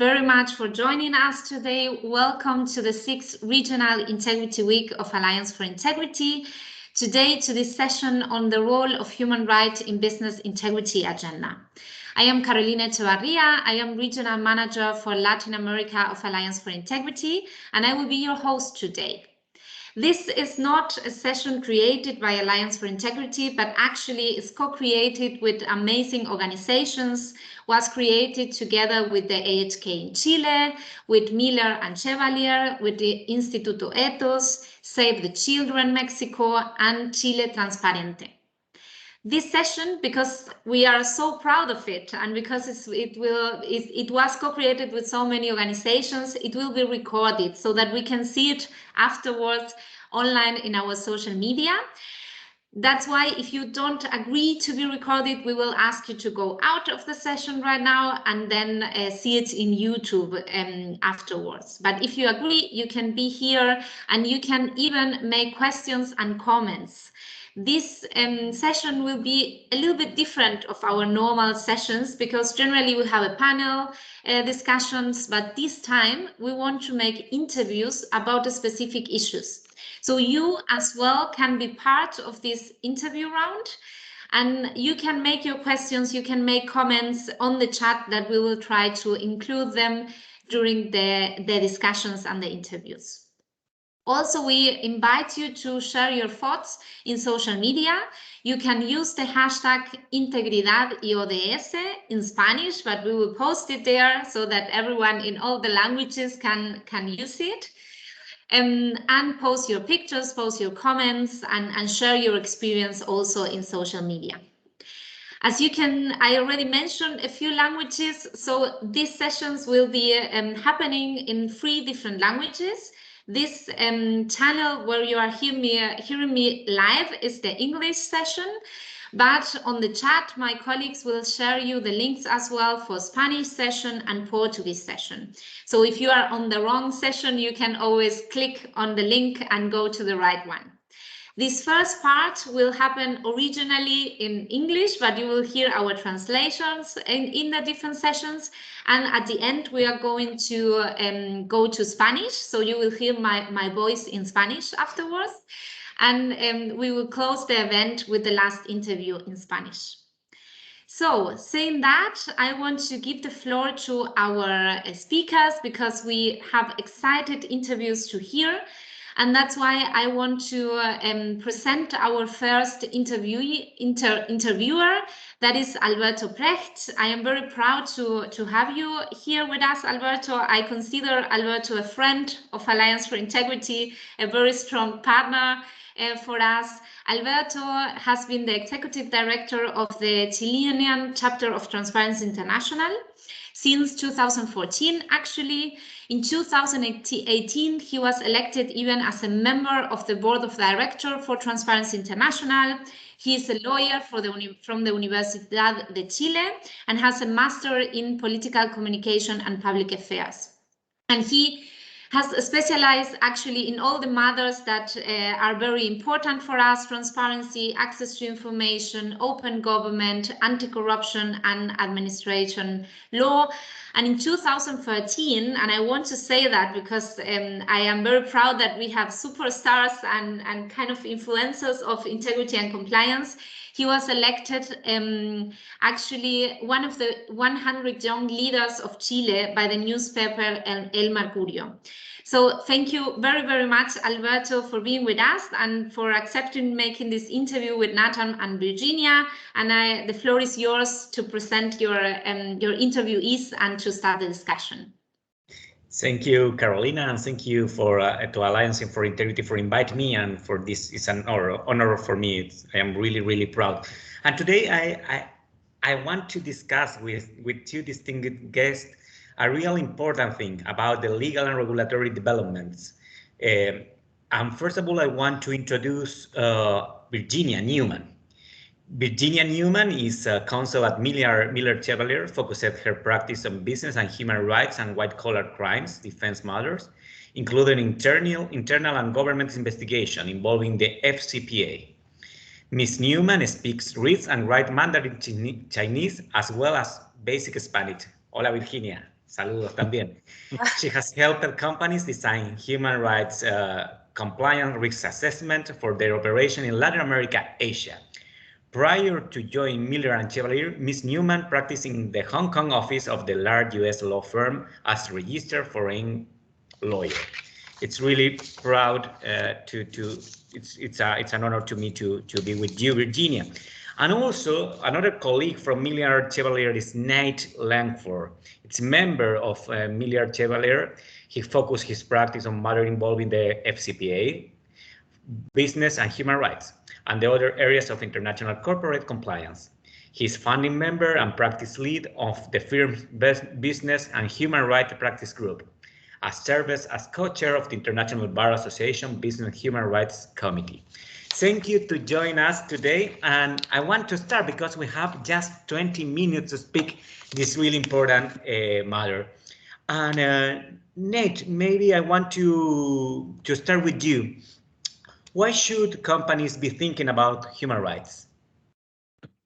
very much for joining us today. Welcome to the 6th Regional Integrity Week of Alliance for Integrity. Today to this session on the role of human rights in business integrity agenda. I am Carolina Echevarria. I am Regional Manager for Latin America of Alliance for Integrity, and I will be your host today. This is not a session created by Alliance for Integrity, but actually is co-created with amazing organizations, was created together with the AHK in Chile, with Miller and Chevalier, with the Instituto Ethos, Save the Children Mexico, and Chile Transparente. This session, because we are so proud of it and because it was co-created with so many organizations, it will be recorded so that we can see it afterwards online in our social media. That's why if you don't agree to be recorded, we will ask you to go out of the session right now and then see it in YouTube afterwards. But if you agree, you can be here and you can even make questions and comments. This session will be a little bit different of our normal sessions because generally we have a panel discussions, but this time we want to make interviews about the specific issues. So you as well can be part of this interview round and you can make your questions, you can make comments on the chat that we will try to include them during the discussions and the interviews. Also, we invite you to share your thoughts in social media. You can use the hashtag IntegridadIODS in Spanish, but we will post it there so that everyone in all the languages can use it. And post your pictures, post your comments, and share your experience also in social media. As you can, I already mentioned a few languages, so these sessions will be happening in 3 different languages. This channel where you are hearing me live is the English session, but on the chat, my colleagues will share you the links as well for Spanish session and Portuguese session. So if you are on the wrong session, you can always click on the link and go to the right one. This first part will happen originally in English, but you will hear our translations in the different sessions. And at the end, we are going to go to Spanish. So you will hear my voice in Spanish afterwards. And we will close the event with the last interview in Spanish. So saying that, I want to give the floor to our speakers because we have excited interviews to hear. And that's why I want to present our first interviewer, that is Alberto Precht. I am very proud to have you here with us, Alberto. I consider Alberto a friend of Alliance for Integrity, a very strong partner for us. Alberto has been the executive director of the Chilean chapter of Transparency International since 2014. Actually, in 2018, he was elected even as a member of the board of directors for Transparency International. He is a lawyer from the Universidad de Chile and has a master in political communication and public affairs. And he has specialized actually in all the matters that are very important for us: transparency, access to information, open government, anti-corruption and administration law. And in 2013, and I want to say that because I am very proud that we have superstars and kind of influencers of integrity and compliance, he was elected actually one of the 100 young leaders of Chile by the newspaper El Mercurio. So thank you very, very much, Alberto, for being with us and for accepting making this interview with Nathan and Virginia. And the floor is yours to present your interviewees and to start the discussion. Thank you, Carolina, and thank you for to Alliance for Integrity for inviting me, and for this is an honor for me. I am really, really proud. And today I want to discuss with 2 distinguished guests a real important thing about the legal and regulatory developments. And first of all, I want to introduce Virginia Newman. Virginia Newman is a counsel at Miller Chevalier, focused her practice on business and human rights and white-collar crimes defense matters, including internal and government investigation involving the FCPA. Ms. Newman speaks, reads, and writes Mandarin Chinese as well as basic Spanish. Hola, Virginia. Saludos también. She has helped companies design human rights compliance risk assessment for their operation in Latin America, Asia. Prior to joining Miller and Chevalier, Ms. Newman practiced in the Hong Kong office of the large U.S. law firm as registered foreign lawyer. It's really proud it's an honor to me to be with you, Virginia. And also another colleague from Miller Chevalier is Nate Langford. It's a member of Miller Chevalier. He focused his practice on matters involving the FCPA, business and human rights, and the other areas of international corporate compliance. He is founding member and practice lead of the firm's business and human rights practice group, as serves as co-chair of the International Bar Association Business and Human Rights Committee. Thank you to join us today, and I want to start because we have just 20 minutes to speak this really important matter. And Nate, maybe I want to start with you. Why should companies be thinking about human rights?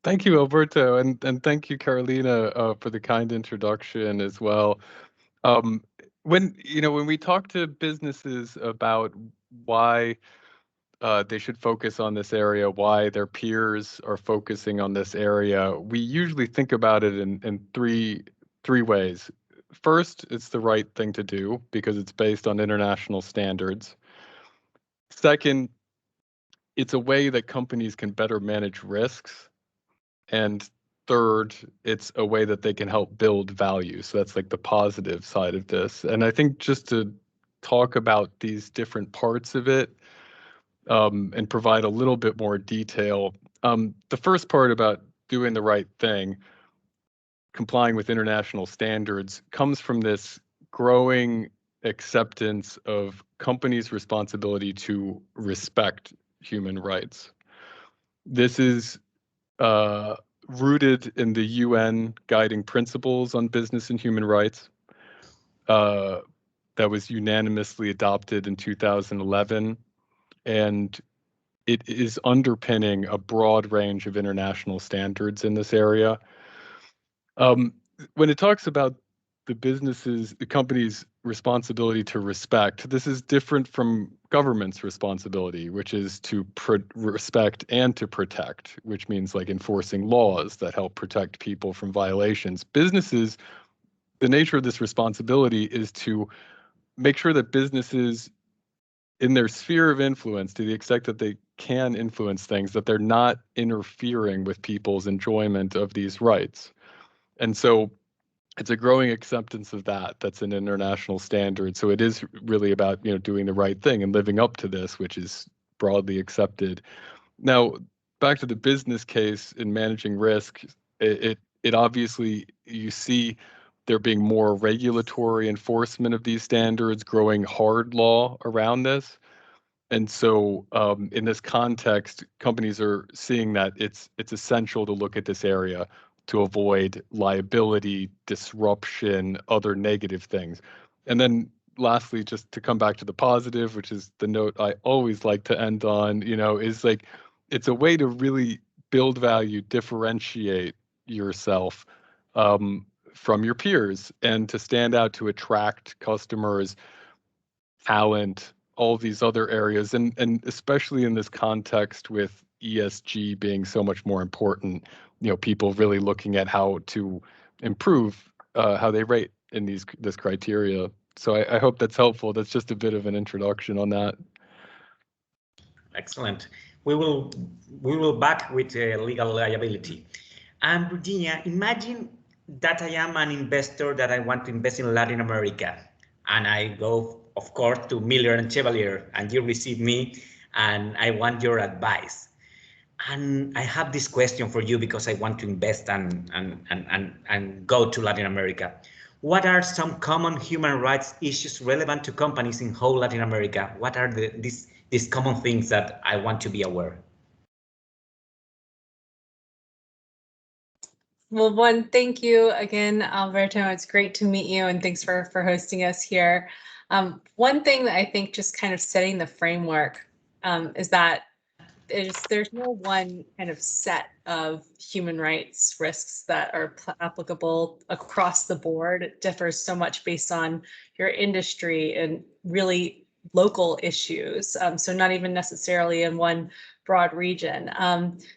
Thank you, Alberto, and thank you, Carolina, for the kind introduction as well. When we talk to businesses about why they should focus on this area, why their peers are focusing on this area, we usually think about it in three ways. First, it's the right thing to do because it's based on international standards. Second, it's a way that companies can better manage risks. And third, it's a way that they can help build value. So that's like the positive side of this. And I think just to talk about these different parts of it and provide a little bit more detail. The first part about doing the right thing, complying with international standards, comes from this growing acceptance of companies' responsibility to respect human rights. This is rooted in the UN guiding principles on business and human rights that was unanimously adopted in 2011. And it is underpinning a broad range of international standards in this area. When it talks about the company's responsibility to respect, this is different from government's responsibility, which is to respect and to protect, which means like enforcing laws that help protect people from violations. Businesses, the nature of this responsibility is to make sure that businesses in their sphere of influence, to the extent that they can influence things, that they're not interfering with people's enjoyment of these rights. And so it's a growing acceptance of that. That's an international standard. So it is really about, doing the right thing and living up to this, which is broadly accepted. Now, back to the business case in managing risk, it obviously, you see there being more regulatory enforcement of these standards, growing hard law around this. And so in this context, companies are seeing that it's essential to look at this area to avoid liability, disruption, other negative things. And then lastly, just to come back to the positive, which is the note I always like to end on, is like, it's a way to really build value, differentiate yourself from your peers, and to stand out, to attract customers, talent, all these other areas. And especially in this context with ESG being so much more important, people really looking at how to improve how they rate in this criteria. So I hope that's helpful. That's just a bit of an introduction on that. Excellent. We will back with legal liability. And Virginia, imagine that I am an investor that I want to invest in Latin America, and I go, of course, to Miller and Chevalier, and you receive me, and I want your advice. And I have this question for you because I want to invest and go to Latin America. What are some common human rights issues relevant to companies in whole Latin America? What are these common things that I want to be aware? Well, one, thank you again, Alberto. It's great to meet you, and thanks for hosting us here. One thing that I think, just kind of setting the framework, is that there's no one kind of set of human rights risks that are applicable across the board. It differs so much based on your industry and really local issues. So not even necessarily in one broad region.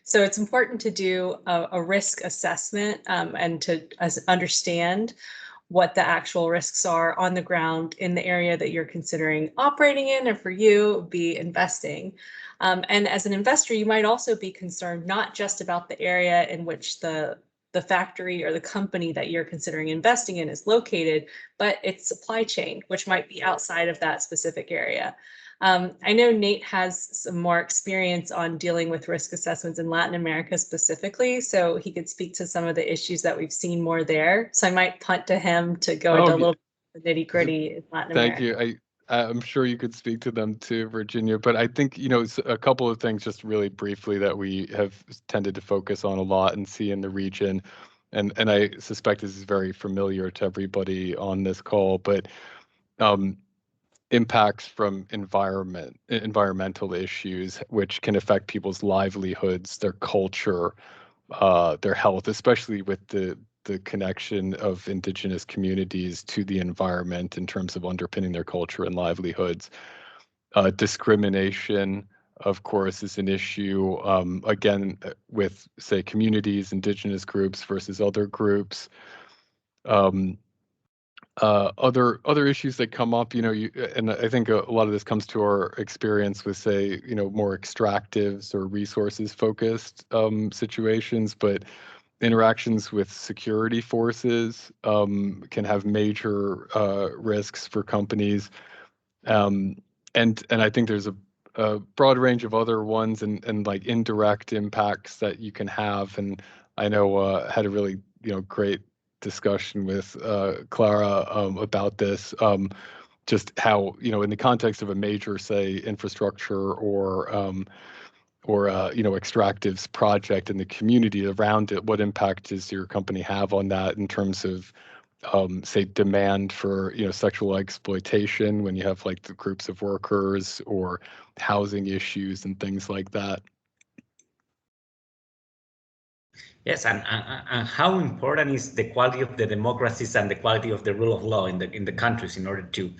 So it's important to do a risk assessment and to understand what the actual risks are on the ground in the area that you're considering operating in, or for you, be investing. And as an investor, you might also be concerned not just about the area in which the factory or the company that you're considering investing in is located, but its supply chain, which might be outside of that specific area. I know Nate has some more experience on dealing with risk assessments in Latin America specifically, so he could speak to some of the issues that we've seen more there. So I might punt to him to go into a little bit of the nitty gritty in Latin America. Thank you. I'm sure you could speak to them too, Virginia, but I think, a couple of things just really briefly that we have tended to focus on a lot and see in the region. And I suspect this is very familiar to everybody on this call, but impacts from environmental issues, which can affect people's livelihoods, their culture, their health, especially with the connection of indigenous communities to the environment in terms of underpinning their culture and livelihoods. Discrimination, of course, is an issue, again, with, say, communities, indigenous groups versus other groups. Other issues that come up, and I think a lot of this comes to our experience with, say, more extractives or resources focused situations, but interactions with security forces can have major risks for companies. And I think there's a broad range of other ones and like indirect impacts that you can have. And I know had a really, great discussion with Clara about this, just how, in the context of a major, say, infrastructure or extractives project in the community around it, what impact does your company have on that in terms of, say, demand for, sexual exploitation when you have like the groups of workers or housing issues and things like that? Yes, and how important is the quality of the democracies and the quality of the rule of law in the countries in order to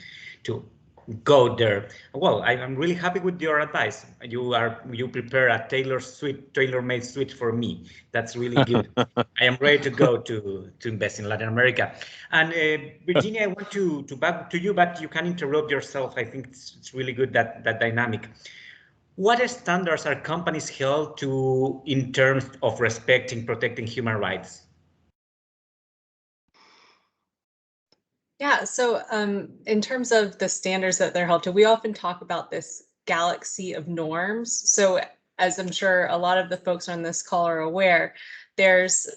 go there? Well, I'm really happy with your advice. You prepare a tailor-made suite for me. That's really good. I am ready to go to invest in Latin America. And Virginia, I want to back to you, but you can interrupt yourself. I think it's really good that dynamic. What standards are companies held to in terms of respecting, protecting human rights? Yeah, so in terms of the standards that they're held to, we often talk about this galaxy of norms. So as I'm sure a lot of the folks on this call are aware, there's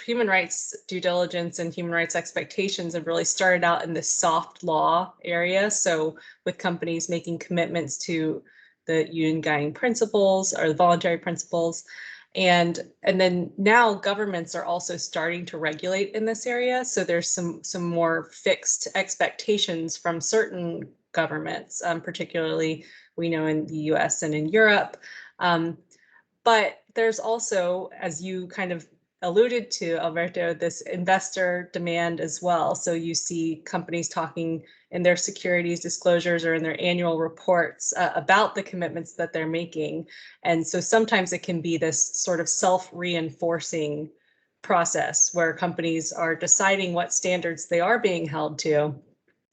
human rights due diligence and human rights expectations have really started out in the soft law area. So with companies making commitments to the UN guiding principles or the voluntary principles. And then now governments are also starting to regulate in this area. So there's some more fixed expectations from certain governments, particularly we know in the US and in Europe. But there's also, as you kind of alluded to, Alberto, this investor demand as well. So you see companies talking in their securities disclosures or in their annual reports about the commitments that they're making. And so sometimes it can be this sort of self-reinforcing process where companies are deciding what standards they are being held to,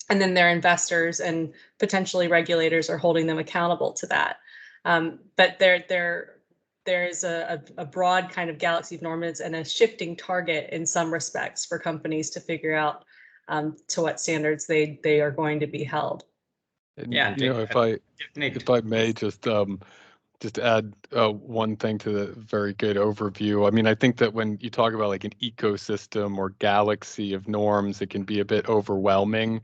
and then their investors and potentially regulators are holding them accountable to that. But there is a broad kind of galaxy of norms and a shifting target in some respects for companies to figure out to what standards they are going to be held. And, Yeah, if I may just add one thing to the very good overview. I mean, I think that when you talk about like an ecosystem or galaxy of norms, it can be a bit overwhelming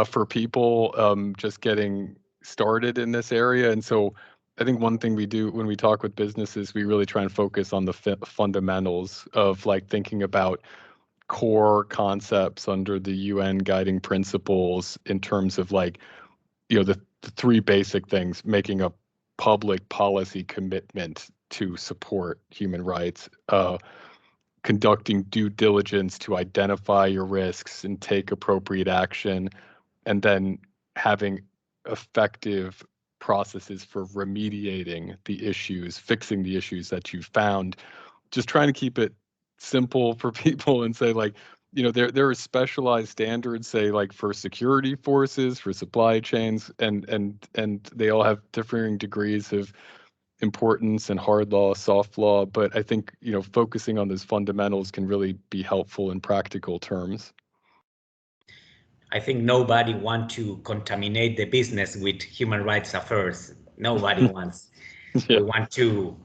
for people just getting started in this area. And so I think one thing we do when we talk with businesses, we really try and focus on the fundamentals of like thinking about core concepts under the UN guiding principles in terms of like, the three basic things: making a public policy commitment to support human rights, conducting due diligence to identify your risks and take appropriate action, and then having effective processes for remediating the issues, fixing the issues that you found. Just trying to keep it simple for people and say, like, there are specialized standards, say, like for security forces, for supply chains, and they all have differing degrees of importance and hard law, soft law. But I think, focusing on those fundamentals can really be helpful in practical terms. I think nobody wants to contaminate the business with human rights affairs. Nobody wants. Yeah. We want to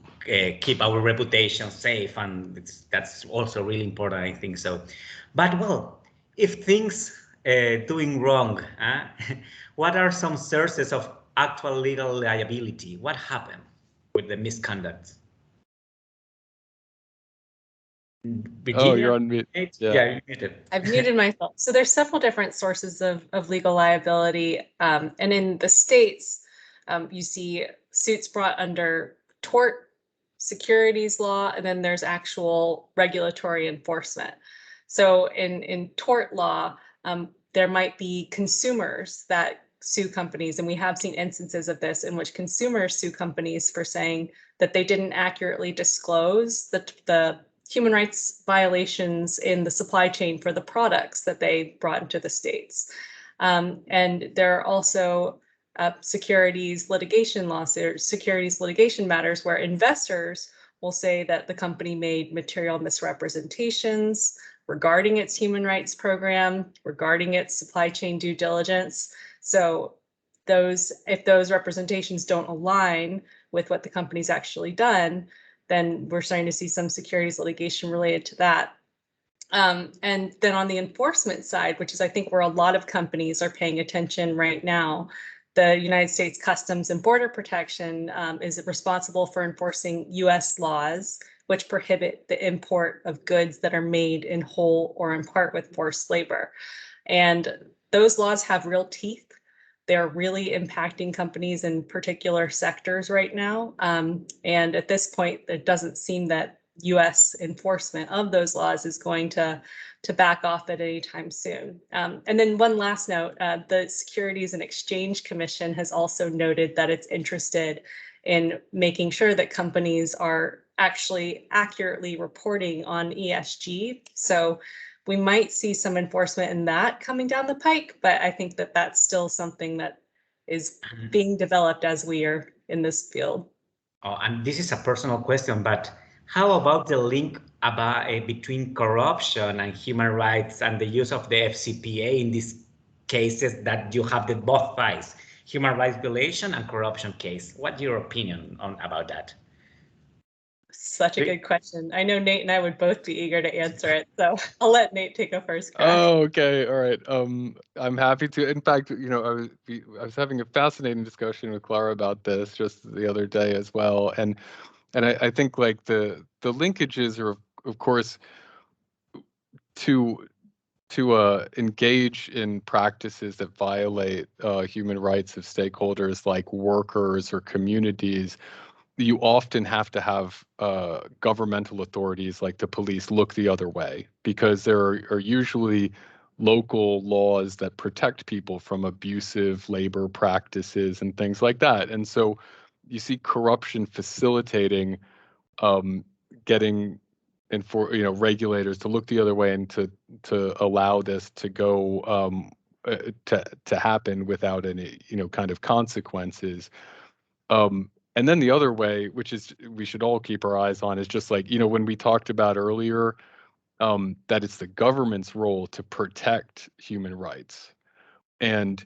keep our reputation safe, and that's also really important, I think so. But well, if things doing wrong, what are some sources of actual legal liability? What happened with the misconduct? Virginia? Oh, you're on mute. Yeah, you're muted. I've muted myself. So there's several different sources of legal liability. And in the States, you see suits brought under tort, securities law, and then there's actual regulatory enforcement. So in tort law, there might be consumers that sue companies, and we have seen instances of this in which consumers sue companies for saying that they didn't accurately disclose the human rights violations in the supply chain for the products that they brought into the States. And there are also securities litigation lawsuits, securities litigation matters where investors will say that the company made material misrepresentations regarding its human rights program, regarding its supply chain due diligence. So if those representations don't align with what the company's actually done, then we're starting to see some securities litigation related to that. And then on the enforcement side, which is I think where a lot of companies are paying attention right now, the United States Customs and Border Protection is responsible for enforcing US laws, which prohibit the import of goods that are made in whole or in part with forced labor. And those laws have real teeth. They're really impacting companies in particular sectors right now. And at this point, it doesn't seem that US enforcement of those laws is going to back off at any time soon. And then one last note, the Securities and Exchange Commission has also noted that it's interested in making sure that companies are actually accurately reporting on ESG. So we might see some enforcement in that coming down the pike, but I think that that's still something that is being developed as we are in this field. Oh, and this is a personal question, but how about the link between corruption and human rights and the use of the FCPA in these cases that you have the both sides, human rights violation and corruption case? What's your opinion about that? Such a good question. I know Nate and I would both be eager to answer it, so I'll let Nate take a first crack. Oh, okay, all right. I'm happy to. In fact, I was having a fascinating discussion with Clara about this just the other day as well, and I think like the linkages are of course to engage in practices that violate human rights of stakeholders like workers or communities. You often have to have governmental authorities like the police look the other way, because there are usually local laws that protect people from abusive labor practices and things like that. And so you see corruption facilitating getting regulators to look the other way and to allow this to go to happen without any kind of consequences. And then the other way, which is we should all keep our eyes on, is just like, when we talked about earlier, that it's the government's role to protect human rights. And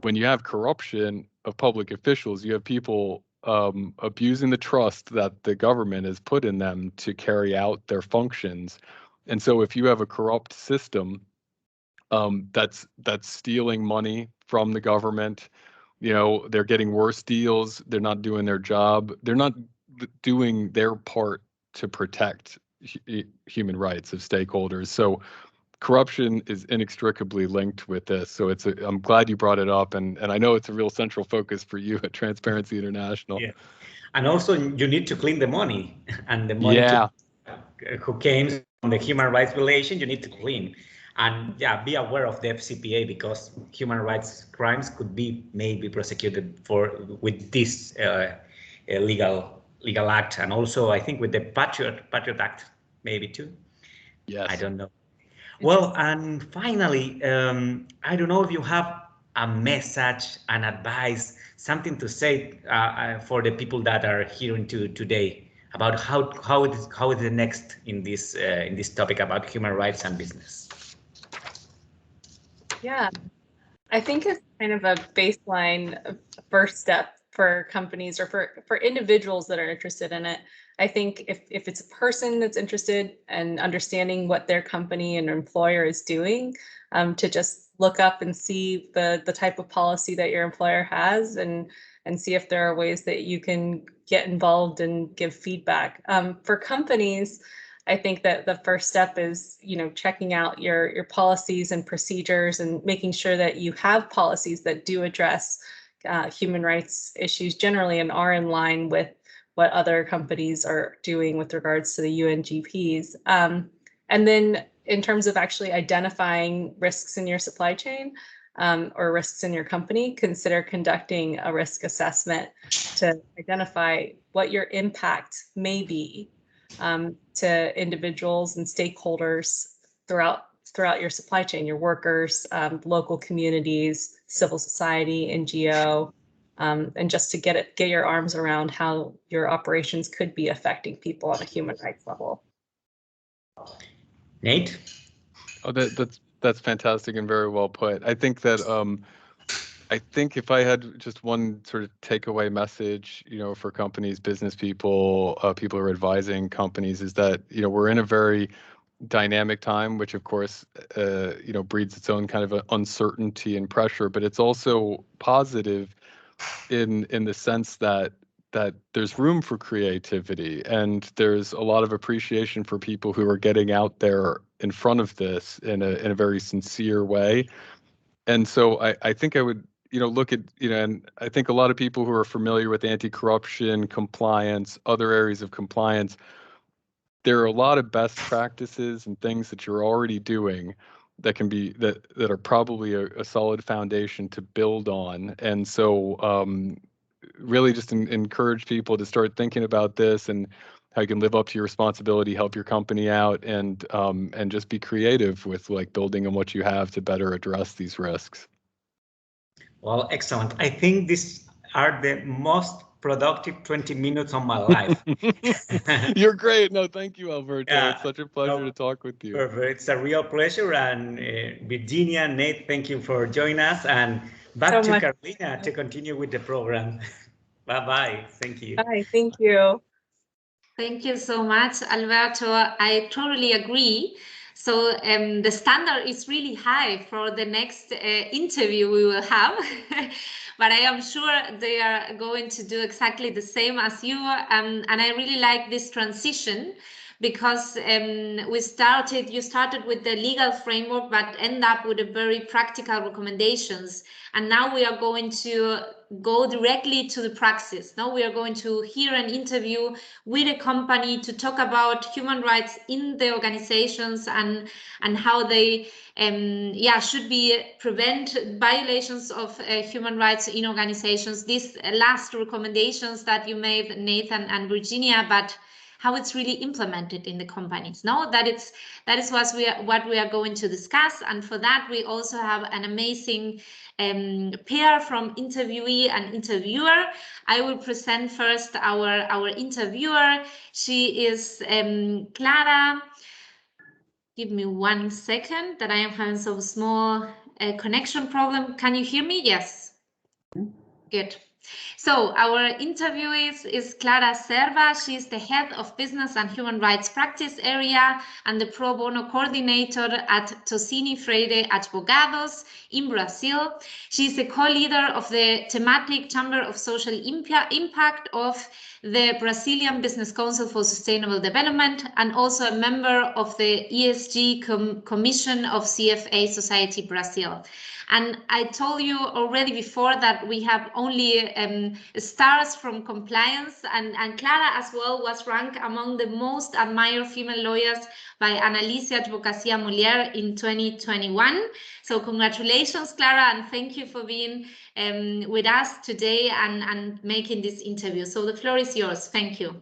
when you have corruption of public officials, you have people abusing the trust that the government has put in them to carry out their functions. And so if you have a corrupt system that's stealing money from the government, they're getting worse deals, they're not doing their job, they're not doing their part to protect human rights of stakeholders. So corruption is inextricably linked with this. So I'm glad you brought it up, and I know it's a real central focus for you at Transparency International. Yeah. And also you need to clean the money, and the money who came from the human rights violation, you need to clean. And yeah, be aware of the FCPA, because human rights crimes could be maybe prosecuted with this legal act, and also I think with the Patriot Act maybe too. Yes. I don't know. Well, and finally, I don't know if you have a message, an advice, something to say for the people that are hearing today about how is the next in this topic about human rights and business. Yeah, I think it's kind of a baseline first step for companies or for individuals that are interested in it. I think if it's a person that's interested in understanding what their company and employer is doing, to just look up and see the type of policy that your employer has, and see if there are ways that you can get involved and give feedback. For companies, I think that the first step is, checking out your policies and procedures and making sure that you have policies that do address human rights issues generally and are in line with what other companies are doing with regards to the UNGPs. And then in terms of actually identifying risks in your supply chain or risks in your company, consider conducting a risk assessment to identify what your impact may be to individuals and stakeholders throughout your supply chain, your workers, local communities, civil society, NGO, and just to get your arms around how your operations could be affecting people on a human rights level. Nate? Oh, that's fantastic and very well put. I think that I think if I had just one sort of takeaway message, for companies, business people, people who are advising companies, is that we're in a very dynamic time, which of course breeds its own kind of uncertainty and pressure, but it's also positive in the sense that there's room for creativity, and there's a lot of appreciation for people who are getting out there in front of this in a very sincere way. And so I think I would look at and I think a lot of people who are familiar with anti-corruption, compliance, other areas of compliance, there are a lot of best practices and things that you're already doing that can be that are probably a solid foundation to build on. And so really just encourage people to start thinking about this and how you can live up to your responsibility, help your company out, and just be creative with building on what you have to better address these risks. Well, excellent. I think these are the most productive 20 minutes of my life. You're great. No, thank you, Alberto. It's such a pleasure to talk with you. Perfect. It's a real pleasure. And Virginia, Nate, thank you for joining us. And back to Carolina to continue with the program. Bye-bye. Thank you. Bye. Thank you. Thank you so much, Alberto. I totally agree. So the standard is really high for the next interview we will have, but I am sure they are going to do exactly the same as you. And I really like this transition, because you started with the legal framework, but end up with a very practical recommendations. And now we are going to go directly to the praxis. Now we are going to hear an interview with a company to talk about human rights in the organizations and how they should be prevent violations of human rights in organizations. These last recommendations that you made, Nathan and Virginia, but how it's really implemented in the companies. No, that is what we are going to discuss. And for that, we also have an amazing pair from interviewee and interviewer. I will present first our interviewer. She is Clara. Give me 1 second, that I am having some small connection problem. Can you hear me? Yes. Good. So our interviewee is Clara Serva. She's the head of business and human rights practice area and the pro bono coordinator at Tocini Freire Advogados in Brazil. She's a co-leader of the thematic Chamber of Social Impact of the Brazilian Business Council for Sustainable Development and also a member of the ESG Commission of CFA Society Brazil. And I told you already before that we have only stars from compliance, and Clara as well was ranked among the most admired female lawyers by Analicia Advocacia Muller in 2021. So congratulations, Clara, and thank you for being with us today and making this interview. So the floor is yours. Thank you.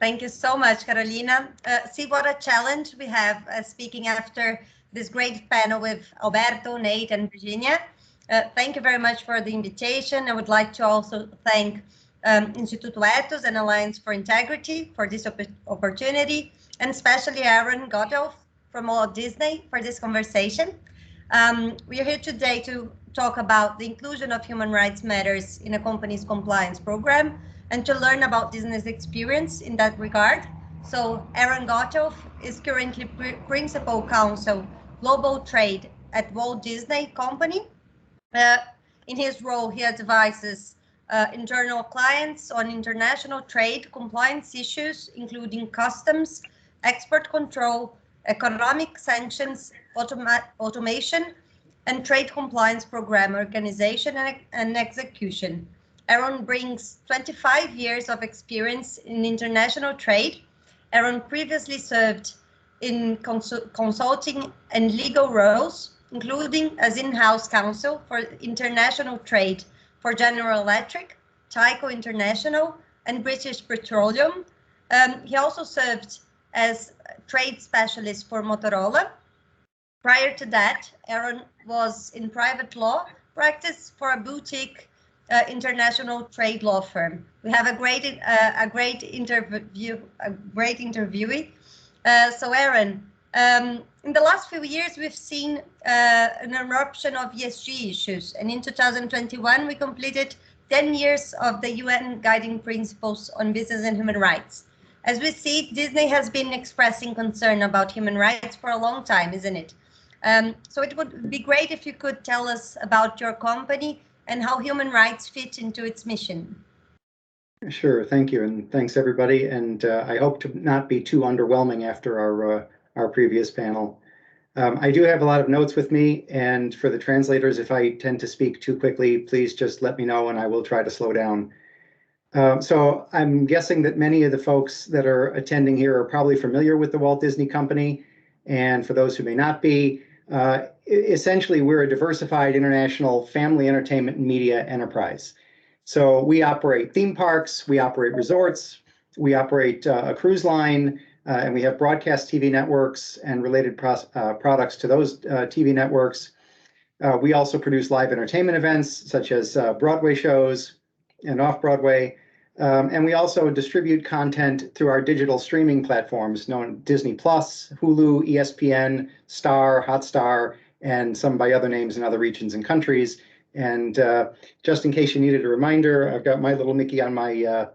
Thank you so much, Carolina. See what a challenge we have speaking after this great panel with Alberto, Nate, and Virginia. Thank you very much for the invitation. I would like to also thank Instituto Ethos and Alliance for Integrity for this opportunity, and especially Aaron Gottolf from Walt Disney for this conversation. We are here today to talk about the inclusion of human rights matters in a company's compliance program and to learn about Disney's experience in that regard. So Aaron Gottolf is currently Principal Counsel Global Trade at Walt Disney Company. In his role, he advises internal clients on international trade compliance issues, including customs, export control, economic sanctions, automation, and trade compliance program organization and execution. Aaron brings 25 years of experience in international trade. Aaron previously served in consulting and legal roles, including as in-house counsel for international trade for General Electric, Tyco International, and British Petroleum. He also served as trade specialist for Motorola. Prior to that, Aaron was in private law practice for a boutique international trade law firm. We have a great interviewee. So Aaron, in the last few years, we've seen an eruption of ESG issues. And in 2021, we completed 10 years of the UN Guiding Principles on Business and Human Rights. As we see, Disney has been expressing concern about human rights for a long time, isn't it? So it would be great if you could tell us about your company and how human rights fit into its mission. Sure, thank you, and thanks everybody. And I hope to not be too underwhelming after our previous panel. I do have a lot of notes with me, and for the translators, if I tend to speak too quickly, please just let me know and I will try to slow down. So I'm guessing that many of the folks that are attending here are probably familiar with the Walt Disney Company. And for those who may not be, essentially we're a diversified international family entertainment and media enterprise. So we operate theme parks, we operate resorts, we operate a cruise line, and we have broadcast TV networks and related products to those TV networks. We also produce live entertainment events such as Broadway shows and off-Broadway. And we also distribute content through our digital streaming platforms known Disney Plus, Hulu, ESPN, Star, Hotstar, and some by other names in other regions and countries. And just in case you needed a reminder, I've got my little Mickey on my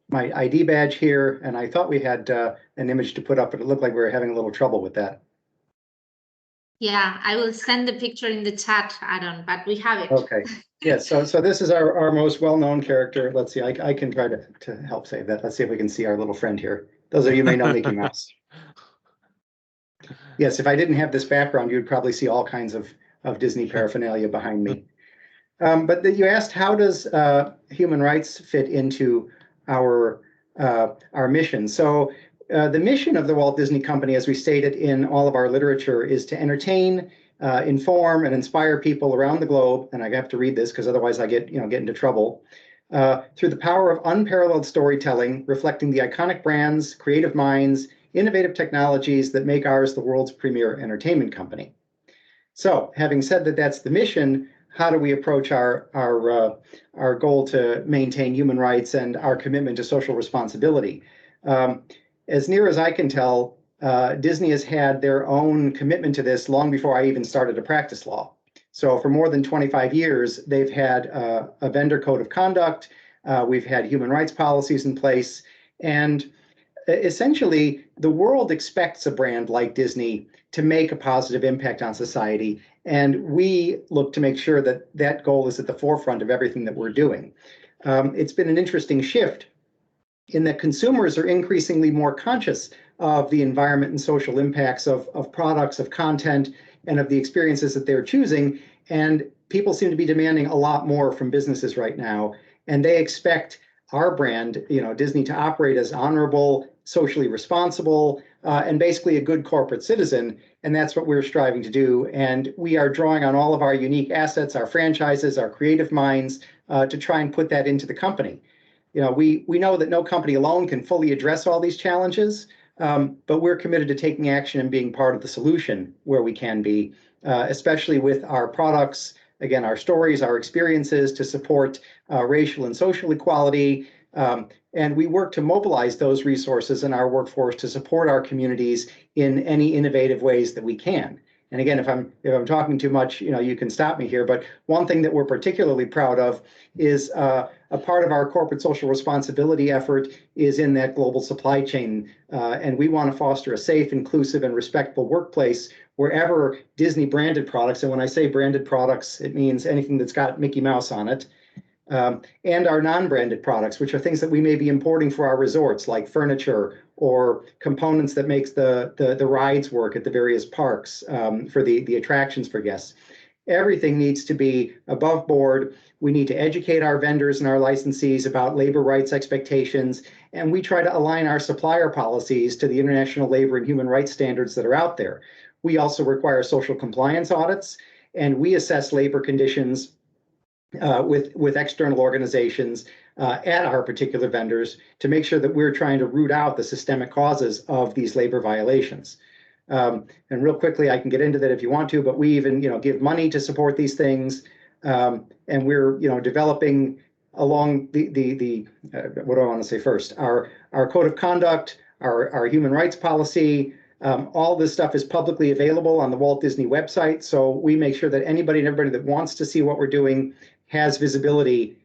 my ID badge here, and I thought we had an image to put up, but it looked like we were having a little trouble with that. Yeah, I will send the picture in the chat, Aaron, but we have it. Okay. Yes, so this is our most well-known character. Let's see, I can try to help save that. Let's see if we can see our little friend here. Those of you may know Mickey Mouse. Yes, if I didn't have this background, you'd probably see all kinds of Disney paraphernalia behind me. But you asked, how does human rights fit into our mission? So the mission of the Walt Disney Company, as we stated in all of our literature, is to entertain, inform, and inspire people around the globe. And I have to read this because otherwise I get into trouble. Through the power of unparalleled storytelling, reflecting the iconic brands, creative minds, innovative technologies that make ours the world's premier entertainment company. So, having said that that's the mission, how do we approach our goal to maintain human rights and our commitment to social responsibility? As near as I can tell, Disney has had their own commitment to this long before I even started to practice law. So for more than 25 years, they've had a vendor code of conduct. We've had human rights policies in place. And essentially, the world expects a brand like Disney to make a positive impact on society. And we look to make sure that that goal is at the forefront of everything that we're doing. It's been an interesting shift in that consumers are increasingly more conscious of the environment and social impacts of products, of content, and of the experiences that they're choosing. And people seem to be demanding a lot more from businesses right now. And they expect our brand, Disney, to operate as honorable, socially responsible, and basically a good corporate citizen. And that's what we're striving to do. And we are drawing on all of our unique assets, our franchises, our creative minds, to try and put that into the company. We know that no company alone can fully address all these challenges, but we're committed to taking action and being part of the solution where we can be, especially with our products, again, our stories, our experiences to support racial and social equality. And we work to mobilize those resources in our workforce to support our communities in any innovative ways that we can. And again, if I'm talking too much, you can stop me here. But one thing that we're particularly proud of is a part of our corporate social responsibility effort is in that global supply chain. And we want to foster a safe, inclusive, and respectful workplace wherever Disney branded products, and when I say branded products, it means anything that's got Mickey Mouse on it, and our non-branded products, which are things that we may be importing for our resorts, like furniture or components that makes the rides work at the various parks, for the attractions for guests. Everything needs to be above board. We need to educate our vendors and our licensees about labor rights expectations, and we try to align our supplier policies to the international labor and human rights standards that are out there. We also require social compliance audits, and we assess labor conditions with external organizations at our particular vendors to make sure that we're trying to root out the systemic causes of these labor violations. And real quickly, I can get into that if you want to, but we even give money to support these things, and we're developing along the what do I want to say first? Our code of conduct, our human rights policy. All this stuff is publicly available on the Walt Disney website, so we make sure that anybody and everybody that wants to see what we're doing has visibility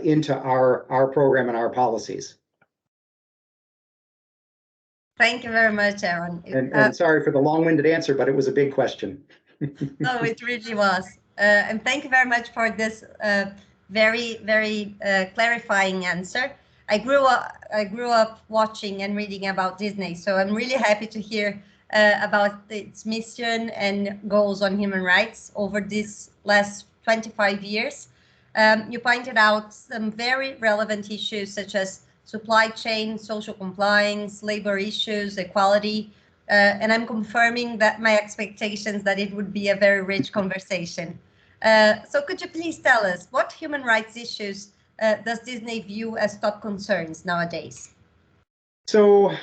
into our program and our policies. Thank you very much, Aaron. And sorry for the long-winded answer, but it was a big question. No, it really was. And thank you very much for this very, very clarifying answer. I grew up watching and reading about Disney, so I'm really happy to hear about its mission and goals on human rights over these last 25 years. You pointed out some very relevant issues such as supply chain, social compliance, labor issues, equality, and I'm confirming that my expectations that it would be a very rich conversation. So could you please tell us what human rights issues does Disney view as top concerns nowadays? So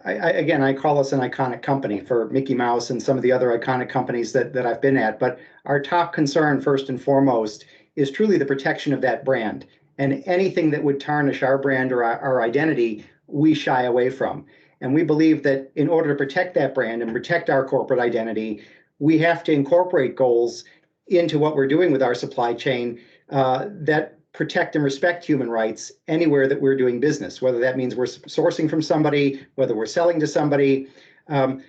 again, I call us an iconic company for Mickey Mouse and some of the other iconic companies that I've been at, but our top concern first and foremost is truly the protection of that brand, and anything that would tarnish our brand or our identity, we shy away from. And we believe that in order to protect that brand and protect our corporate identity, we have to incorporate goals into what we're doing with our supply chain that protect and respect human rights anywhere that we're doing business, whether that means we're sourcing from somebody, whether we're selling to somebody. And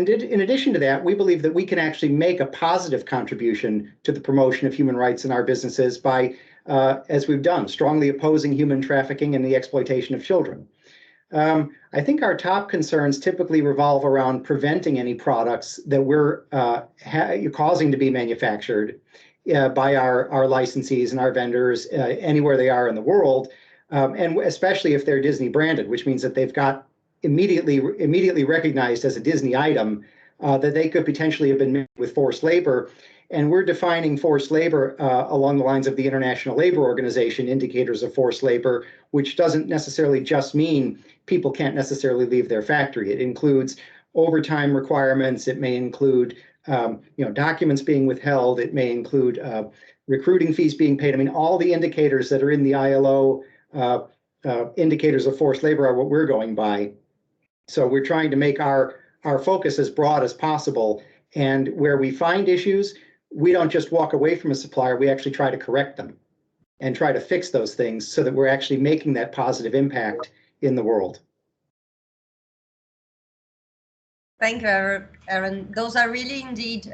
in addition to that, we believe that we can actually make a positive contribution to the promotion of human rights in our businesses by, as we've done, strongly opposing human trafficking and the exploitation of children. I think our top concerns typically revolve around preventing any products that we're causing to be manufactured by our licensees and our vendors anywhere they are in the world, and especially if they're Disney branded, which means that they've got immediately recognized as a Disney item, that they could potentially have been made with forced labor. And we're defining forced labor along the lines of the International Labor Organization indicators of forced labor, which doesn't necessarily just mean people can't necessarily leave their factory. It includes overtime requirements. It may include documents being withheld. It may include recruiting fees being paid. I mean, all the indicators that are in the ILO indicators of forced labor are what we're going by. So we're trying to make our focus as broad as possible. And where we find issues, we don't just walk away from a supplier, we actually try to correct them and try to fix those things so that we're actually making that positive impact in the world. Thank you, Aaron. Those are really indeed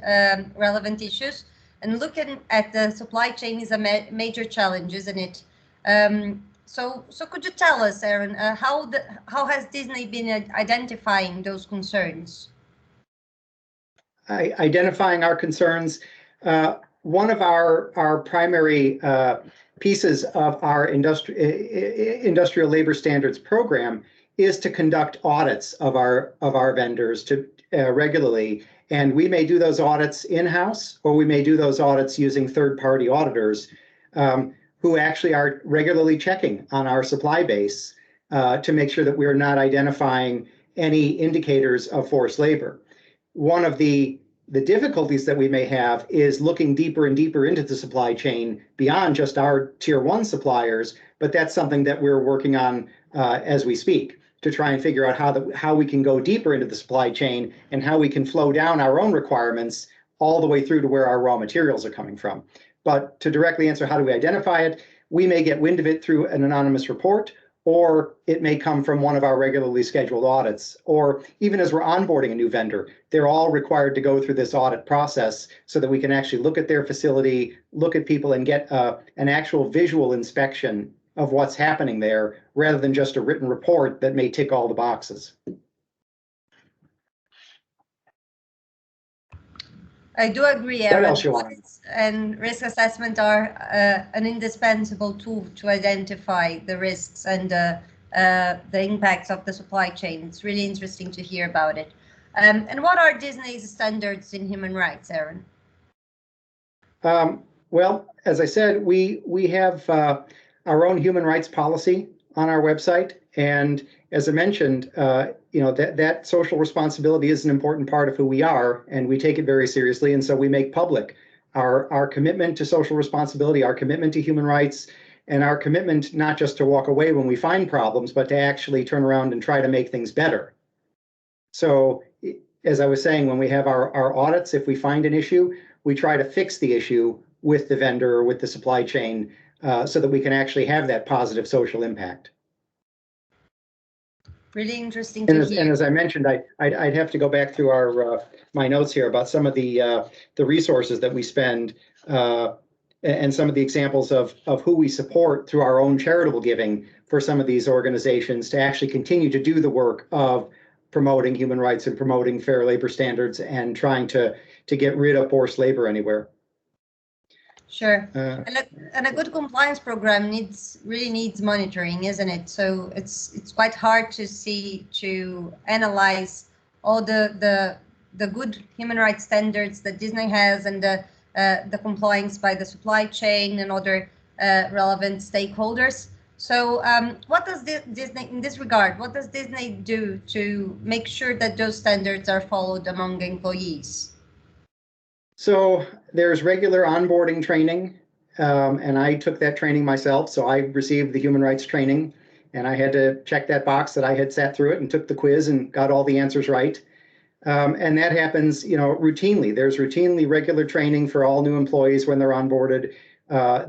relevant issues. And looking at the supply chain is a major challenge, isn't it? So could you tell us, Aaron, how has Disney been identifying those concerns? Identifying our concerns. One of our primary pieces of our industrial labor standards program is to conduct audits of our vendors regularly, and we may do those audits in-house, or we may do those audits using third-party auditors who actually are regularly checking on our supply base to make sure that we're not identifying any indicators of forced labor. One of the difficulties that we may have is looking deeper and deeper into the supply chain beyond just our tier 1 suppliers, but that's something that we're working on as we speak, to try and figure out how we can go deeper into the supply chain and how we can flow down our own requirements all the way through to where our raw materials are coming from. But to directly answer how do we identify it, we may get wind of it through an anonymous report, or it may come from one of our regularly scheduled audits, or even as we're onboarding a new vendor, they're all required to go through this audit process so that we can actually look at their facility, look at people, and get an actual visual inspection of what's happening there, rather than just a written report that may tick all the boxes. I do agree, Aaron. What else you want? Audits and risk assessment are an indispensable tool to identify the risks and the impacts of the supply chain. It's really interesting to hear about it. And what are Disney's standards in human rights, Aaron? Well, as I said, we have our own human rights policy on our website, and as I mentioned, that social responsibility is an important part of who we are, and we take it very seriously. And so we make public our commitment to social responsibility, our commitment to human rights, and our commitment not just to walk away when we find problems, but to actually turn around and try to make things better. So, as I was saying, when we have our audits, if we find an issue, we try to fix the issue with the vendor or with the supply chain so that we can actually have that positive social impact. Really interesting to hear. And as I mentioned, I'd have to go back through my notes here about some of the resources that we spend and some of the examples of who we support through our own charitable giving for some of these organizations to actually continue to do the work of promoting human rights and promoting fair labor standards and trying to get rid of forced labor anywhere. Sure, and a good compliance program really needs monitoring, isn't it? So it's quite hard to analyze all the good human rights standards that Disney has and the compliance by the supply chain and other relevant stakeholders. So what does Disney, in this regard, what does Disney do to make sure that those standards are followed among employees? So there's regular onboarding training, and I took that training myself. So I received the human rights training, and I had to check that box that I had sat through it and took the quiz and got all the answers right. And that happens, routinely. There's routinely regular training for all new employees when they're onboarded.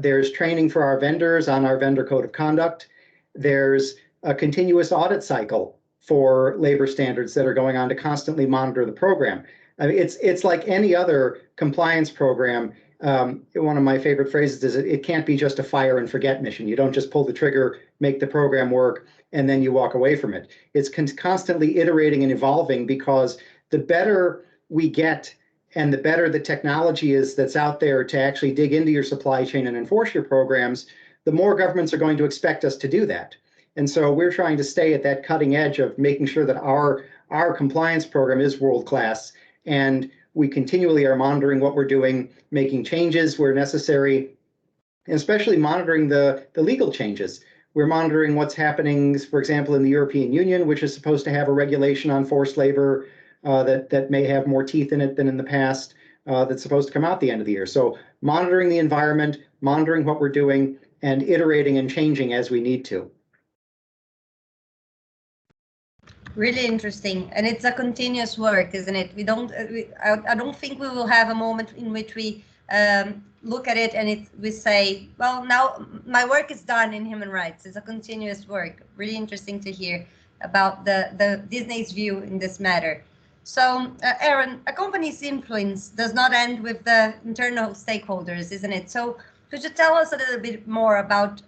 There's training for our vendors on our vendor code of conduct. There's a continuous audit cycle for labor standards that are going on to constantly monitor the program. I mean, it's like any other compliance program. One of my favorite phrases is it can't be just a fire and forget mission. You don't just pull the trigger, make the program work, and then you walk away from it. It's constantly iterating and evolving, because the better we get and the better the technology is that's out there to actually dig into your supply chain and enforce your programs, the more governments are going to expect us to do that. And so we're trying to stay at that cutting edge of making sure that our compliance program is world-class, and we continually are monitoring what we're doing, making changes where necessary, and especially monitoring the legal changes. We're monitoring what's happening, for example, in the European Union, which is supposed to have a regulation on forced labor that may have more teeth in it than in the past, that's supposed to come out the end of the year. So monitoring the environment, monitoring what we're doing, and iterating and changing as we need to. Really interesting, and it's a continuous work, isn't it? I don't think we will have a moment in which we look at it and we say, well, now my work is done in human rights. It's a continuous work. Really interesting to hear about the Disney's view in this matter. So, Aaron, a company's influence does not end with the internal stakeholders, isn't it? So, could you tell us a little bit more about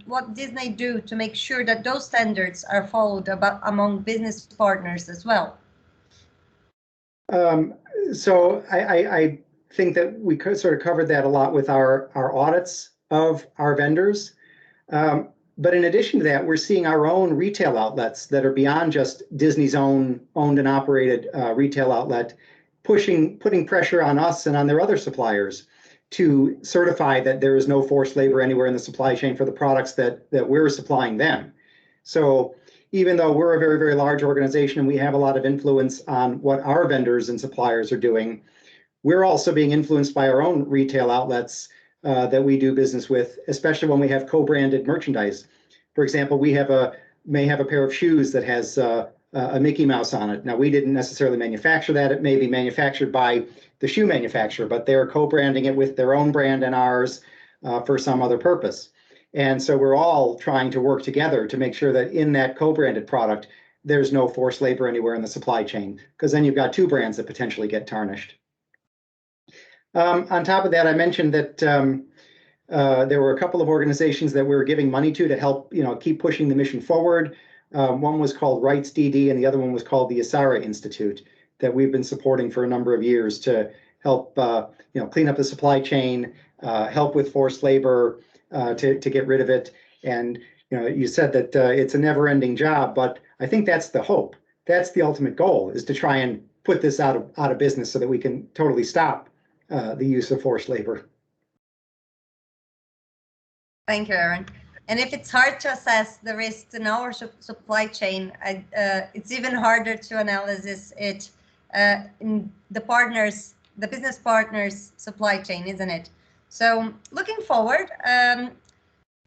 what Disney do to make sure that those standards are followed among business partners as well? So I think that we could sort of covered that a lot with our audits of our vendors. But in addition to that, we're seeing our own retail outlets that are beyond just Disney's owned and operated retail outlet, putting pressure on us and on their other suppliers to certify that there is no forced labor anywhere in the supply chain for the products that we're supplying them. So even though we're a very, very large organization and we have a lot of influence on what our vendors and suppliers are doing, we're also being influenced by our own retail outlets that we do business with, especially when we have co-branded merchandise. For example, we may have a pair of shoes that has a Mickey Mouse on it. Now, we didn't necessarily manufacture that. It may be manufactured by the shoe manufacturer, but they're co-branding it with their own brand and ours for some other purpose. And so we're all trying to work together to make sure that in that co-branded product, there's no forced labor anywhere in the supply chain, because then you've got two brands that potentially get tarnished. On top of that, I mentioned that there were a couple of organizations that we were giving money to help, keep pushing the mission forward. One was called Rights DD, and the other one was called the Asara Institute, that we've been supporting for a number of years to help, clean up the supply chain, help with forced labor, to get rid of it. And you said that it's a never-ending job, but I think that's the hope. That's the ultimate goal, is to try and put this out of business so that we can totally stop the use of forced labor. Thank you, Aaron. And if it's hard to assess the risks in our supply chain, it's even harder to analyze it in the business partners' supply chain, isn't it? So looking forward,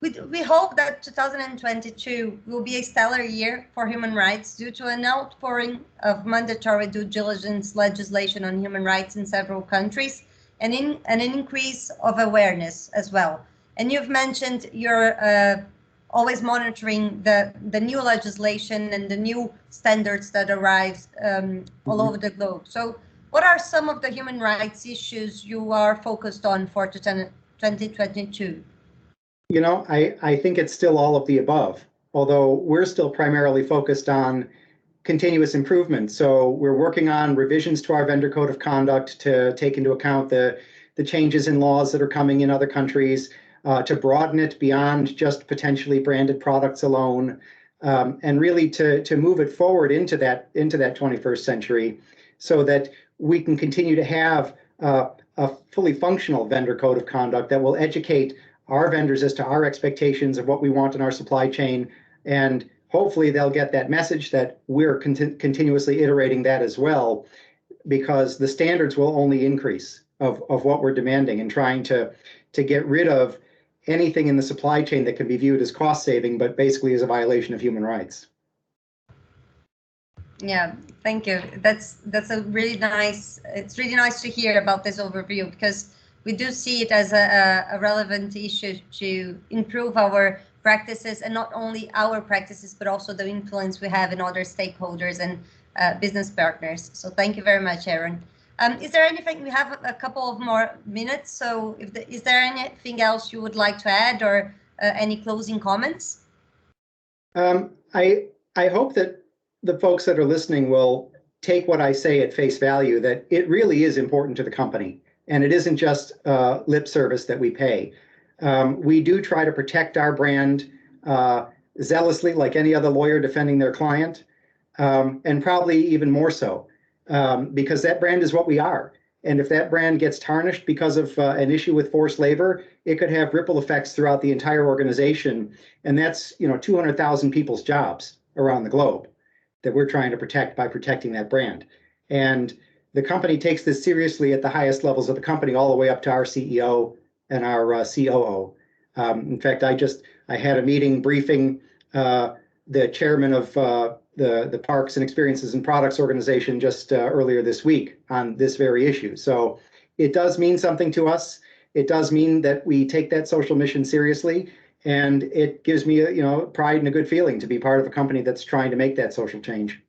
we hope that 2022 will be a stellar year for human rights due to an outpouring of mandatory due diligence legislation on human rights in several countries and an increase of awareness as well. And you've mentioned you're always monitoring the new legislation and the new standards that arrive all over the globe. So what are some of the human rights issues you are focused on for 2022? I think it's still all of the above, although we're still primarily focused on continuous improvement. So we're working on revisions to our vendor code of conduct to take into account the changes in laws that are coming in other countries, to broaden it beyond just potentially branded products alone, and really to move it forward into that 21st century, so that we can continue to have a fully functional vendor code of conduct that will educate our vendors as to our expectations of what we want in our supply chain, and hopefully they'll get that message that we're continuously iterating that as well, because the standards will only increase of what we're demanding and trying to get rid of anything in the supply chain that can be viewed as cost saving, but basically is a violation of human rights. Yeah, thank you. That's a really nice. It's really nice to hear about this overview, because we do see it as a relevant issue to improve our practices, and not only our practices, but also the influence we have in other stakeholders and business partners. So thank you very much, Aaron. Is there anything, we have a couple of more minutes, so is there anything else you would like to add, or any closing comments? I hope that the folks that are listening will take what I say at face value, that it really is important to the company, and it isn't just lip service that we pay. We do try to protect our brand zealously, like any other lawyer defending their client, and probably even more so, because that brand is what we are. And if that brand gets tarnished because of an issue with forced labor, it could have ripple effects throughout the entire organization. And that's 200,000 people's jobs around the globe that we're trying to protect by protecting that brand. And the company takes this seriously at the highest levels of the company, all the way up to our CEO and our COO. In fact, I had a meeting briefing the chairman of the Parks and Experiences and Products organization just earlier this week on this very issue. So it does mean something to us. It does mean that we take that social mission seriously, and it gives me pride and a good feeling to be part of a company that's trying to make that social change,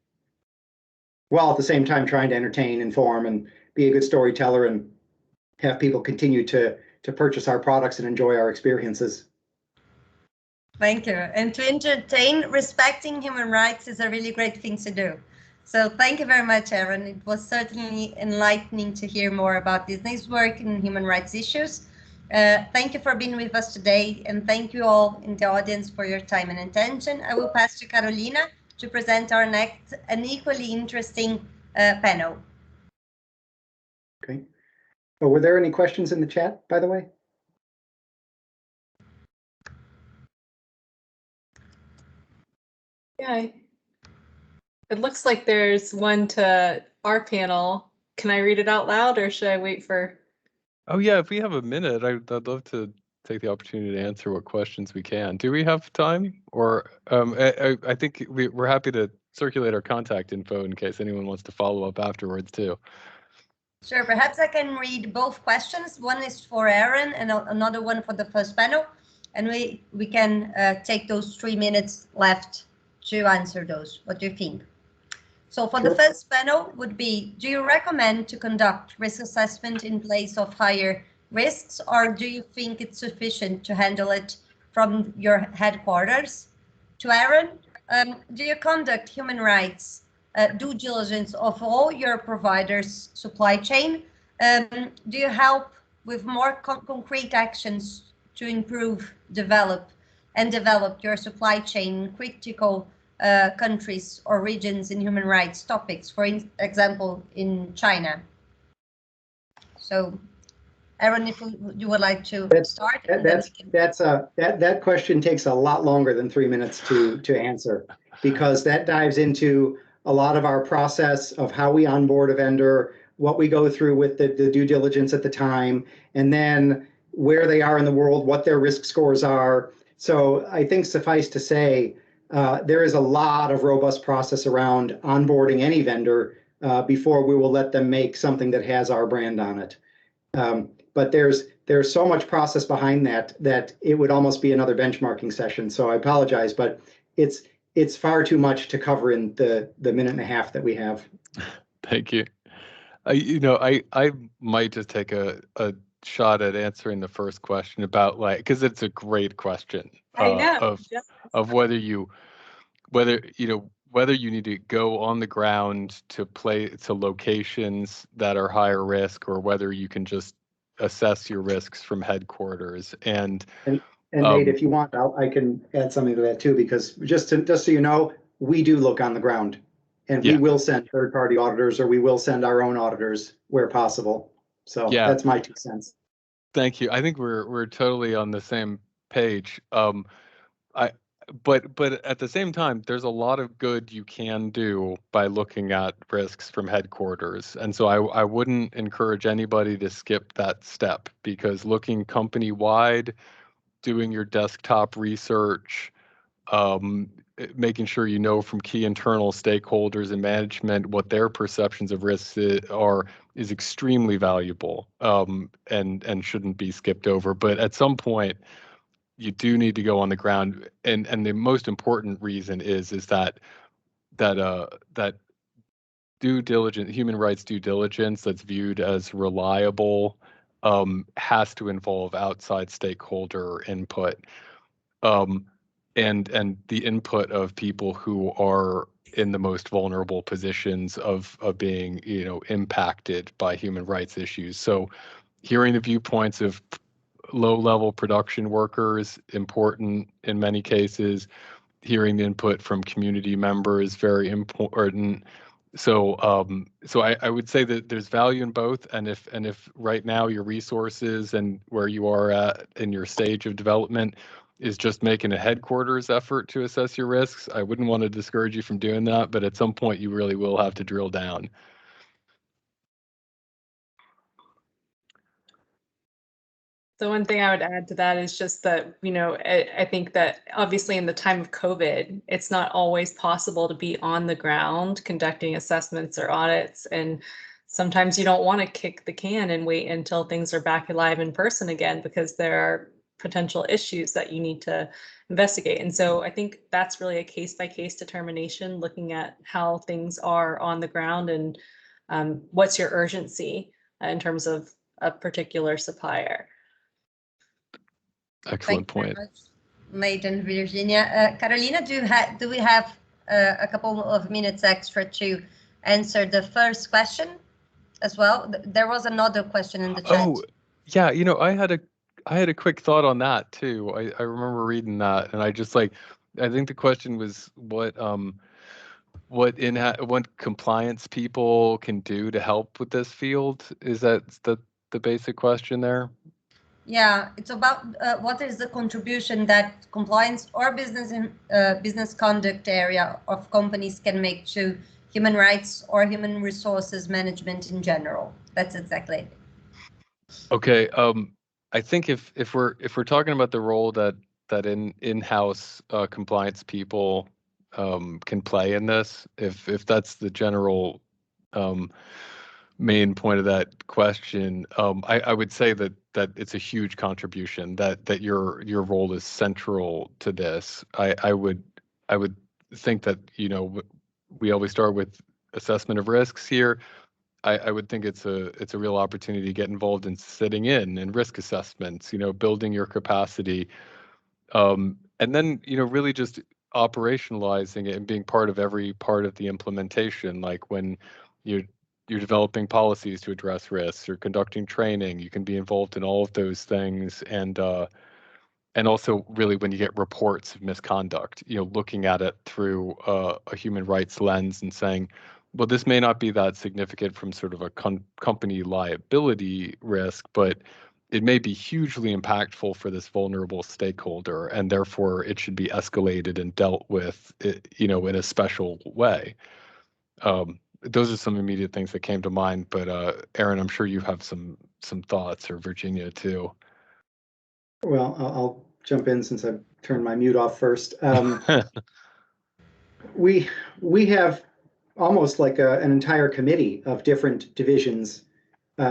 while at the same time trying to entertain, inform, and be a good storyteller and have people continue to purchase our products and enjoy our experiences. Thank you. And to entertain, respecting human rights is a really great thing to do. So thank you very much, Aaron. It was certainly enlightening to hear more about Disney's work in human rights issues. Thank you for being with us today, and thank you all in the audience for your time and attention. I will pass to Carolina to present our next and equally interesting panel. Okay. Oh, were there any questions in the chat, by the way? Yeah, it looks like there's one to our panel. Can I read it out loud, or should I wait for? Oh yeah, if we have a minute, I'd love to take the opportunity to answer what questions we can. Do we have time? Or I think we're happy to circulate our contact info in case anyone wants to follow up afterwards too. Sure, perhaps I can read both questions. One is for Aaron and another one for the first panel. And we can take those 3 minutes left to answer those. What do you think? So for the first panel would be, do you recommend to conduct risk assessment in place of higher risks, or do you think it's sufficient to handle it from your headquarters? To Aaron, do you conduct human rights due diligence of all your providers' supply chain? Do you help with more concrete actions to improve, develop your supply chain in critical countries or regions in human rights topics, for example, in China? So, Aaron, if you would like to start. That question takes a lot longer than 3 minutes to answer, because that dives into a lot of our process of how we onboard a vendor, what we go through with the due diligence at the time, and then where they are in the world, what their risk scores are. So I think suffice to say, there is a lot of robust process around onboarding any vendor before we will let them make something that has our brand on it. But there's so much process behind that it would almost be another benchmarking session. So I apologize, but it's far too much to cover in the minute and a half that we have. Thank you. I might just take a shot at answering the first question about, like, because it's a great question of whether you need to go on the ground to locations that are higher risk, or whether you can just assess your risks from headquarters. And Nate, if you want, I can add something to that too, because just so you know, we do look on the ground, and we will send third-party auditors, or we will send our own auditors where possible. So that's my 2 cents. Thank you. I think we're totally on the same page. But at the same time, there's a lot of good you can do by looking at risks from headquarters. And so I wouldn't encourage anybody to skip that step, because looking company-wide, doing your desktop research, making sure you know from key internal stakeholders and management what their perceptions of risks are is extremely valuable, and shouldn't be skipped over. But at some point, you do need to go on the ground, and the most important reason is that due diligence, human rights due diligence that's viewed as reliable, has to involve outside stakeholder input, and the input of people who are in the most vulnerable positions of being impacted by human rights issues. So hearing the viewpoints of low-level production workers, important in many cases. Hearing the input from community members, very important. So I would say that there's value in both, and if right now your resources and where you are at in your stage of development is just making a headquarters effort to assess your risks, I wouldn't want to discourage you from doing that, but at some point you really will have to drill down. The one thing I would add to that is just that, I think that obviously in the time of COVID, it's not always possible to be on the ground conducting assessments or audits. And sometimes you don't want to kick the can and wait until things are back alive in person again, because there are potential issues that you need to investigate. And so I think that's really a case-by-case determination, looking at how things are on the ground and what's your urgency in terms of a particular supplier. Excellent point. Nate and Virginia. Carolina, do we have a couple of minutes extra to answer the first question as well? There was another question in the chat. Oh, yeah. You know, I had a quick thought on that too. I remember reading that, and I just I think the question was what compliance people can do to help with this field. Is that the basic question there? Yeah, it's about what is the contribution that compliance or business conduct area of companies can make to human rights or human resources management in general. That's exactly it. Okay. I think if we're talking about the role that in-house compliance people can play in this, if that's the general main point of that question, I would say that it's a huge contribution, that your role is central to this. I would think that, you know, we always start with assessment of risks here. I would think it's a real opportunity to get involved in sitting in risk assessments, you know, building your capacity, and then, you know, really just operationalizing it and being part of every part of the implementation. Like when you're developing policies to address risks or conducting training, you can be involved in all of those things. And also really when you get reports of misconduct, you know, looking at it through a human rights lens and saying, well, this may not be that significant from sort of a company liability risk, but it may be hugely impactful for this vulnerable stakeholder, and therefore it should be escalated and dealt with, you know, in a special way. Those are some immediate things that came to mind, but Aaron, I'm sure you have some thoughts, or Virginia too. Well, I'll jump in since I've turned my mute off first. We have almost like an entire committee of different divisions,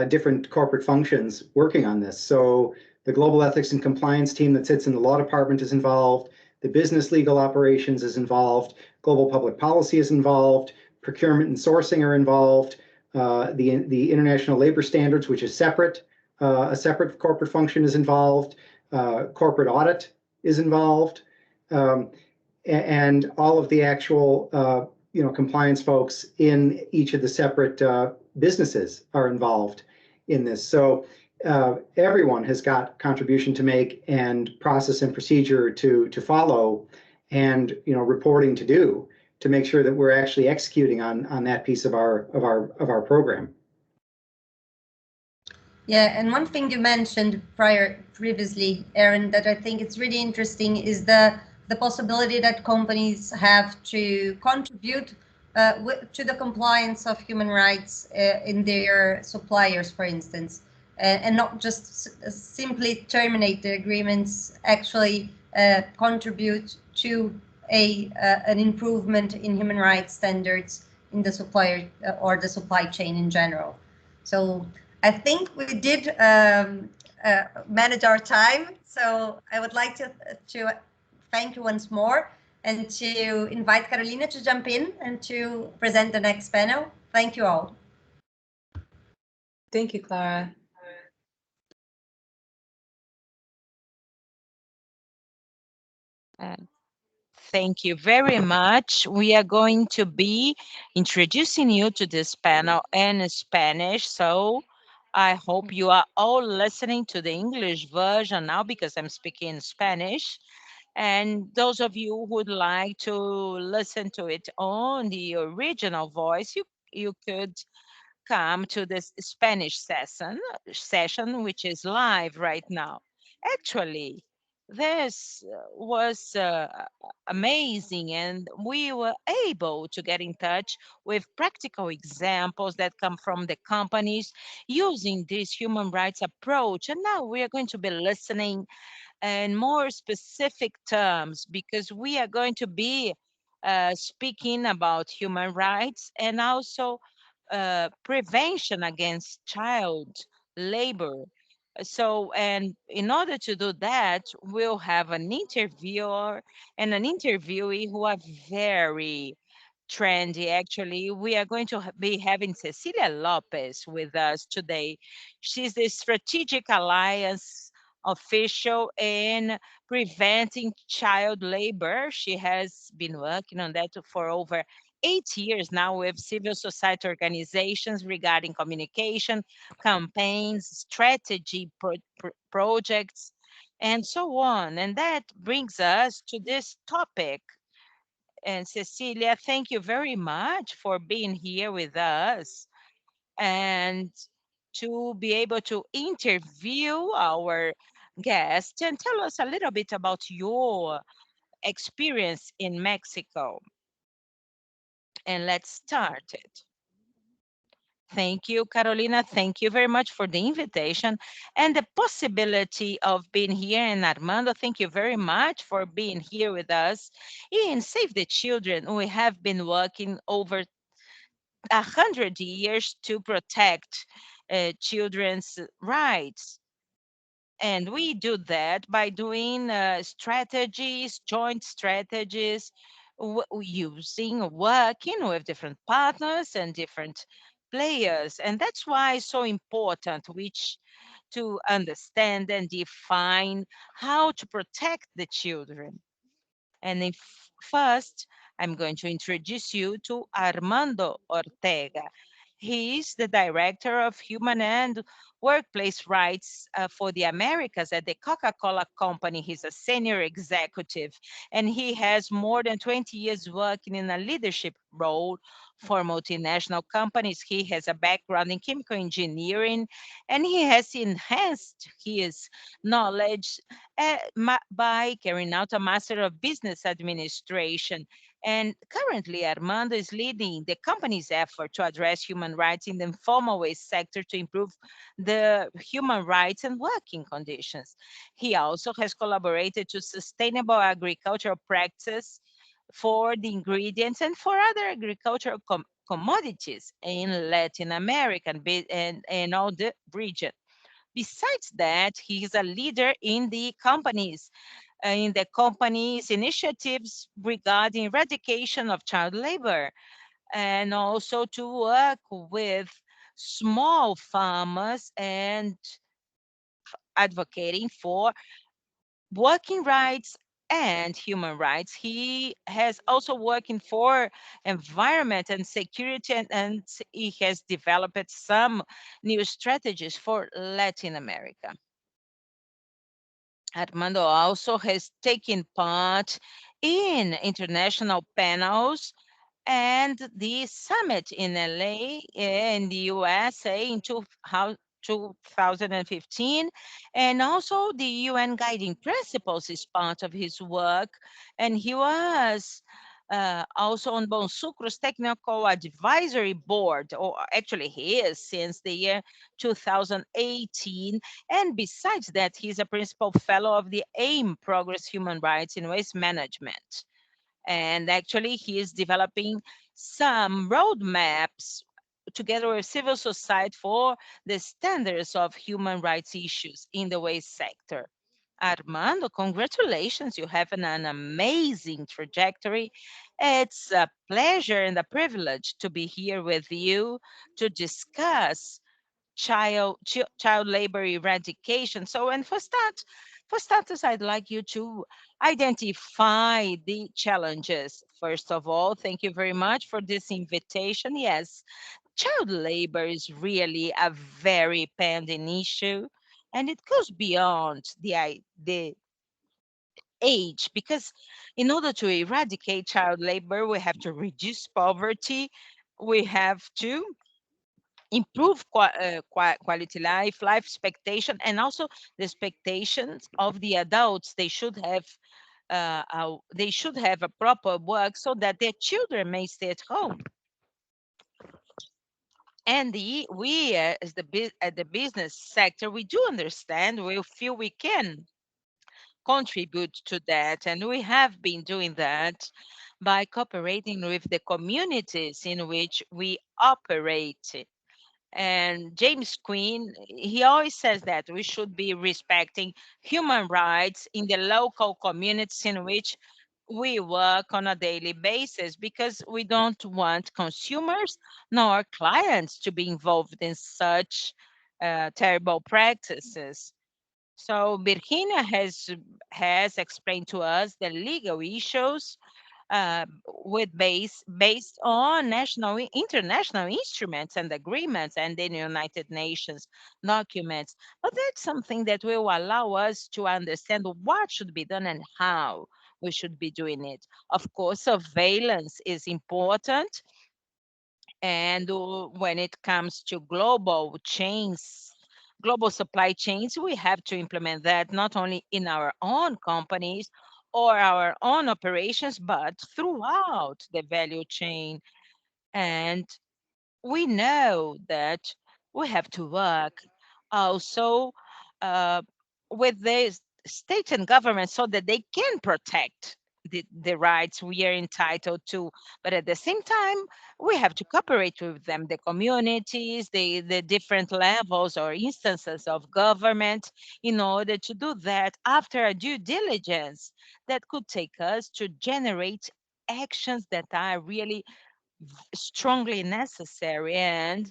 different corporate functions working on this. So the global ethics and compliance team that sits in the law department is involved. The business legal operations is involved. Global public policy is involved. Procurement and sourcing are involved. The international labor standards, which is separate, a separate corporate function, is involved. Corporate audit is involved, and all of the actual you know, compliance folks in each of the separate businesses are involved in this. So everyone has got contribution to make and process and procedure to follow, and, you know, reporting to do, to make sure that we're actually executing on that piece of our program. Yeah, and one thing you mentioned previously, Aaron, that I think it's really interesting is the possibility that companies have to contribute to the compliance of human rights in their suppliers, for instance, and not just simply terminate the agreements, actually contribute to an improvement in human rights standards in the supplier or the supply chain in general. So I think we did manage our time. So I would like to thank you once more and to invite Carolina to jump in and to present the next panel. Thank you all. Thank you, Clara. Thank you very much. We are going to be introducing you to this panel in Spanish. So I hope you are all listening to the English version now, because I'm speaking Spanish. And those of you who would like to listen to it on the original voice, you could come to this Spanish session, which is live right now. Actually, this was amazing, and we were able to get in touch with practical examples that come from the companies using this human rights approach. And now we are going to be listening in more specific terms, because we are going to be speaking about human rights and also prevention against child labor. So, and in order to do that, we'll have an interviewer and an interviewee who are very trendy. Actually, we are going to be having Cecilia Lopez with us today. She's the Strategic Alliance official in preventing child labor. She has been working on that for over 8 years now with civil society organizations regarding communication, campaigns, strategy projects, and so on. And that brings us to this topic. And Cecilia, thank you very much for being here with us and to be able to interview our guest and tell us a little bit about your experience in Mexico. And let's start it. Thank you, Carolina. Thank you very much for the invitation and the possibility of being here. And Armando, thank you very much for being here with us. In Save the Children, we have been working over 100 years to protect children's rights. And we do that by doing strategies, joint strategies, working with different partners and different players. And that's why it's so important which to understand and define how to protect the children. And first, I'm going to introduce you to Armando Ortega. He is the Director of Human and Workplace Rights for the Americas at the Coca-Cola Company. He's a senior executive, and he has more than 20 years working in a leadership role for multinational companies. He has a background in chemical engineering, and he has enhanced his knowledge by carrying out a Master of Business Administration. And currently, Armando is leading the company's effort to address human rights in the informal waste sector to improve the human rights and working conditions. He also has collaborated to sustainable agricultural practices for the ingredients and for other agricultural commodities in Latin America and all the region. Besides that, he is a leader in the company's initiatives regarding eradication of child labor, and also to work with small farmers and advocating for working rights and human rights. He has also working for environment and security, and he has developed some new strategies for Latin America. Armando also has taken part in international panels and the summit in LA in the USA in 2015, and also the UN guiding principles is part of his work. And he was also on Bonsucro's technical advisory board, or actually he is since the year 2018. And besides that, he's a principal fellow of the AIM Progress Human Rights in Waste Management. And actually, he is developing some roadmaps together with civil society for the standards of human rights issues in the waste sector. Armando, congratulations. You have an amazing trajectory. It's a pleasure and a privilege to be here with you to discuss child labor eradication. So, and for starters, I'd like you to identify the challenges. First of all, thank you very much for this invitation. Yes, child labor is really a very pending issue, and it goes beyond the age, because in order to eradicate child labor, we have to reduce poverty, we have to improve quality life expectation, and also the expectations of the adults. They should have a proper work so that their children may stay at home. And we as at the business sector, we do understand, we feel we can contribute to that. And we have been doing that by cooperating with the communities in which we operate. And James Quinn, he always says that we should be respecting human rights in the local communities in which we work on a daily basis, because we don't want consumers nor clients to be involved in such terrible practices. So Virginia has explained to us the legal issues uh, based on international instruments and agreements and the United Nations documents. But that's something that will allow us to understand what should be done and how we should be doing it. Of course, surveillance is important, and when it comes to global supply chains, we have to implement that not only in our own companies or our own operations, but throughout the value chain. And we know that we have to work also uh, with the state and government so that they can protect the rights we are entitled to. But at the same time, we have to cooperate with them, the communities, the different levels or instances of government, in order to do that after a due diligence that could take us to generate actions that are really strongly necessary. And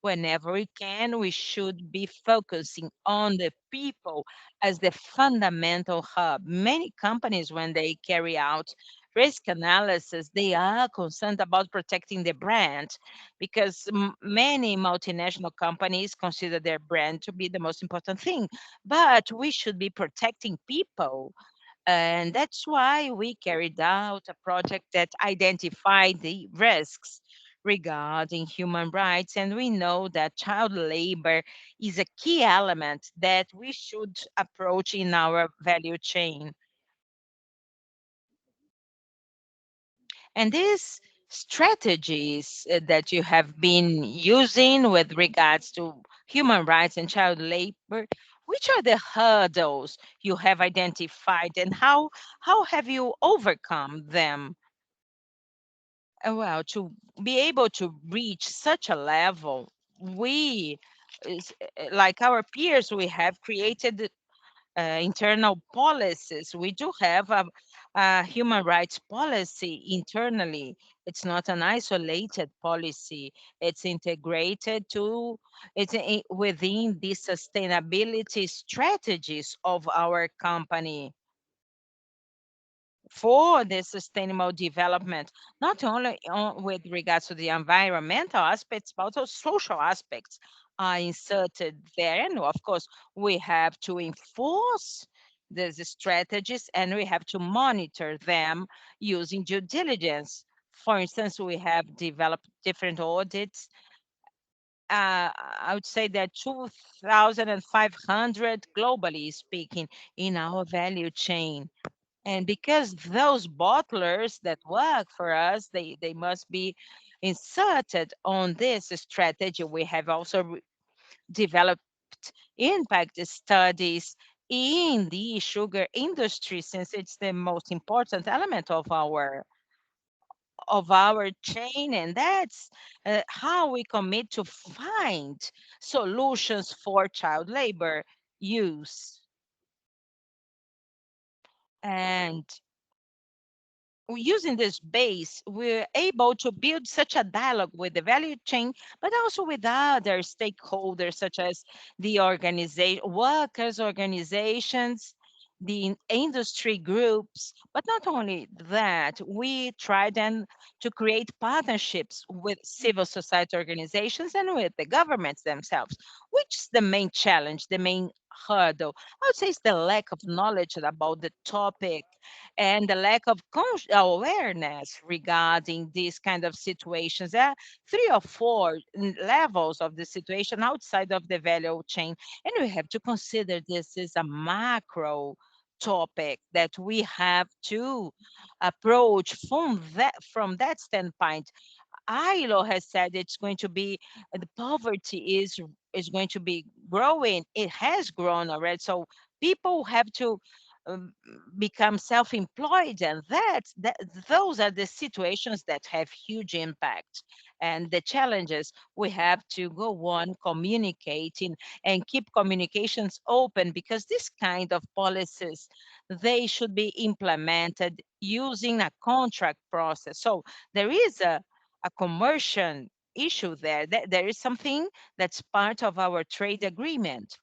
whenever we can, we should be focusing on the people as the fundamental hub. Many companies, when they carry out risk analysis, they are concerned about protecting the brand, because many multinational companies consider their brand to be the most important thing. But we should be protecting people, and that's why we carried out a project that identified the risks regarding human rights. And we know that child labor is a key element that we should approach in our value chain. And these strategies that you have been using with regards to human rights and child labor, which are the hurdles you have identified, and how have you overcome them? Well, to be able to reach such a level, we, like our peers, we have created internal policies. We do have a human rights policy internally. It's not an isolated policy. It's integrated to, within the sustainability strategies of our company for the sustainable development, not only with regards to the environmental aspects, but also social aspects are inserted there. And of course, we have to enforce these strategies, and we have to monitor them using due diligence. For instance, we have developed different audits. I would say that 2,500 globally speaking in our value chain. And because those bottlers that work for us, they must be inserted on this strategy. We have also developed impact studies in the sugar industry, since it's the most important element of our chain. And that's how we commit to find solutions for child labor use. And using this base, we're able to build such a dialogue with the value chain, but also with other stakeholders, such as the organization, workers' organizations, the industry groups. But not only that, we try then to create partnerships with civil society organizations and with the governments themselves, which is the main challenge, the main hurdle. I would say it's the lack of knowledge about the topic and the lack of awareness regarding these kind of situations. There are three or four levels of the situation outside of the value chain, and we have to consider this is a macro topic that we have to approach from that standpoint. ILO has said it's going to be the poverty is going to be growing. It has grown already. So people have to become self-employed, and those are the situations that have huge impact. And the challenges, we have to go on communicating and keep communications open, because this kind of policies, they should be implemented using a contract process. So there is a commercial issue there. There is something that's part of our trade agreement.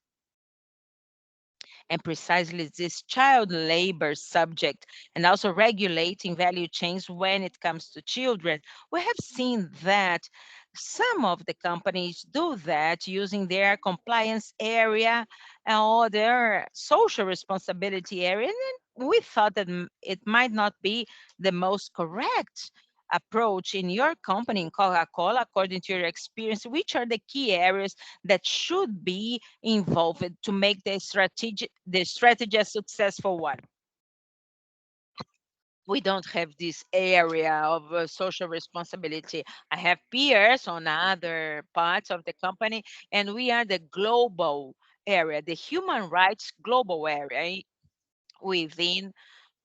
And precisely this child labor subject, and also regulating value chains when it comes to children. We have seen that some of the companies do that using their compliance area or their social responsibility area. And we thought that it might not be the most correct approach in your company, in Coca-Cola, according to your experience. Which are the key areas that should be involved to make the strategy a successful one? We don't have this area of social responsibility. I have peers on other parts of the company, and we are the global area, the human rights global area within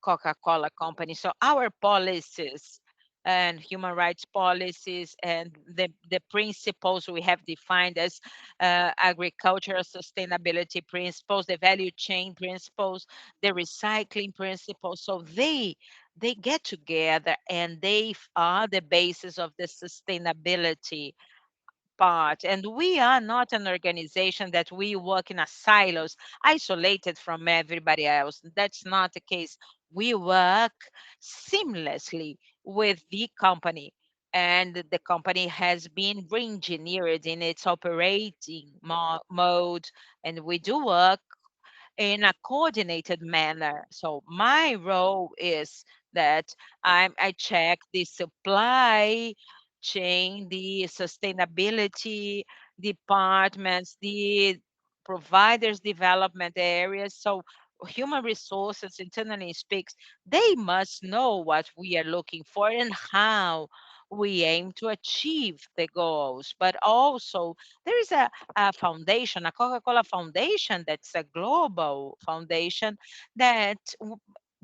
Coca-Cola Company. So our policies and human rights policies and the principles we have defined as agricultural sustainability principles, the value chain principles, the recycling principles. So they get together, and they are the basis of the sustainability part. And we are not an organization that we work in a silos, isolated from everybody else. That's not the case. We work seamlessly with the company, and the company has been re-engineered in its operating mode, and we do work in a coordinated manner. So my role is that I check the supply chain, the sustainability departments, the providers development areas. So human resources internally speaks, they must know what we are looking for and how we aim to achieve the goals. But also there is a foundation, a Coca-Cola Foundation, that's a global foundation that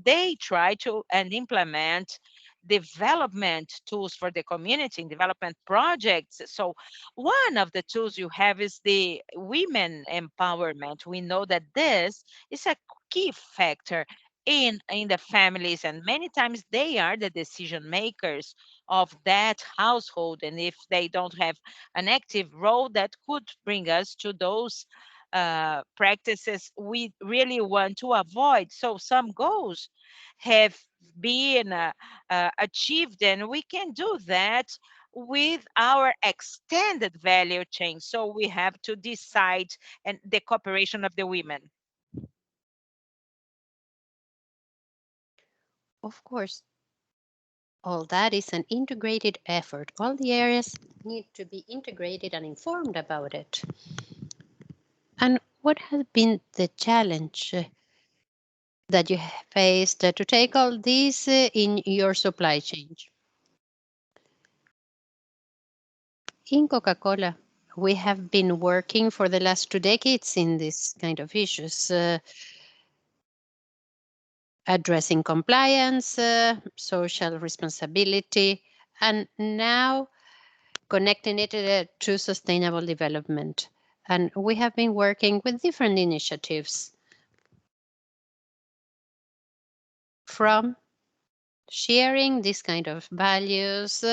they try to and implement development tools for the community and development projects. So one of the tools you have is the women empowerment. We know that this is a key factor in the families, and many times they are the decision makers of that household. And if they don't have an active role, that could bring us to those practices we really want to avoid. So some goals have been achieved, and we can do that with our extended value chain. So we have to decide, and the cooperation of the women. Of course, all that is an integrated effort. All the areas need to be integrated and informed about it. And what has been the challenge that you have faced to take all these in your supply chain? In Coca-Cola, we have been working for the last 2 decades in this kind of issues, addressing compliance, social responsibility, and now connecting it to sustainable development. And we have been working with different initiatives, from sharing this kind of values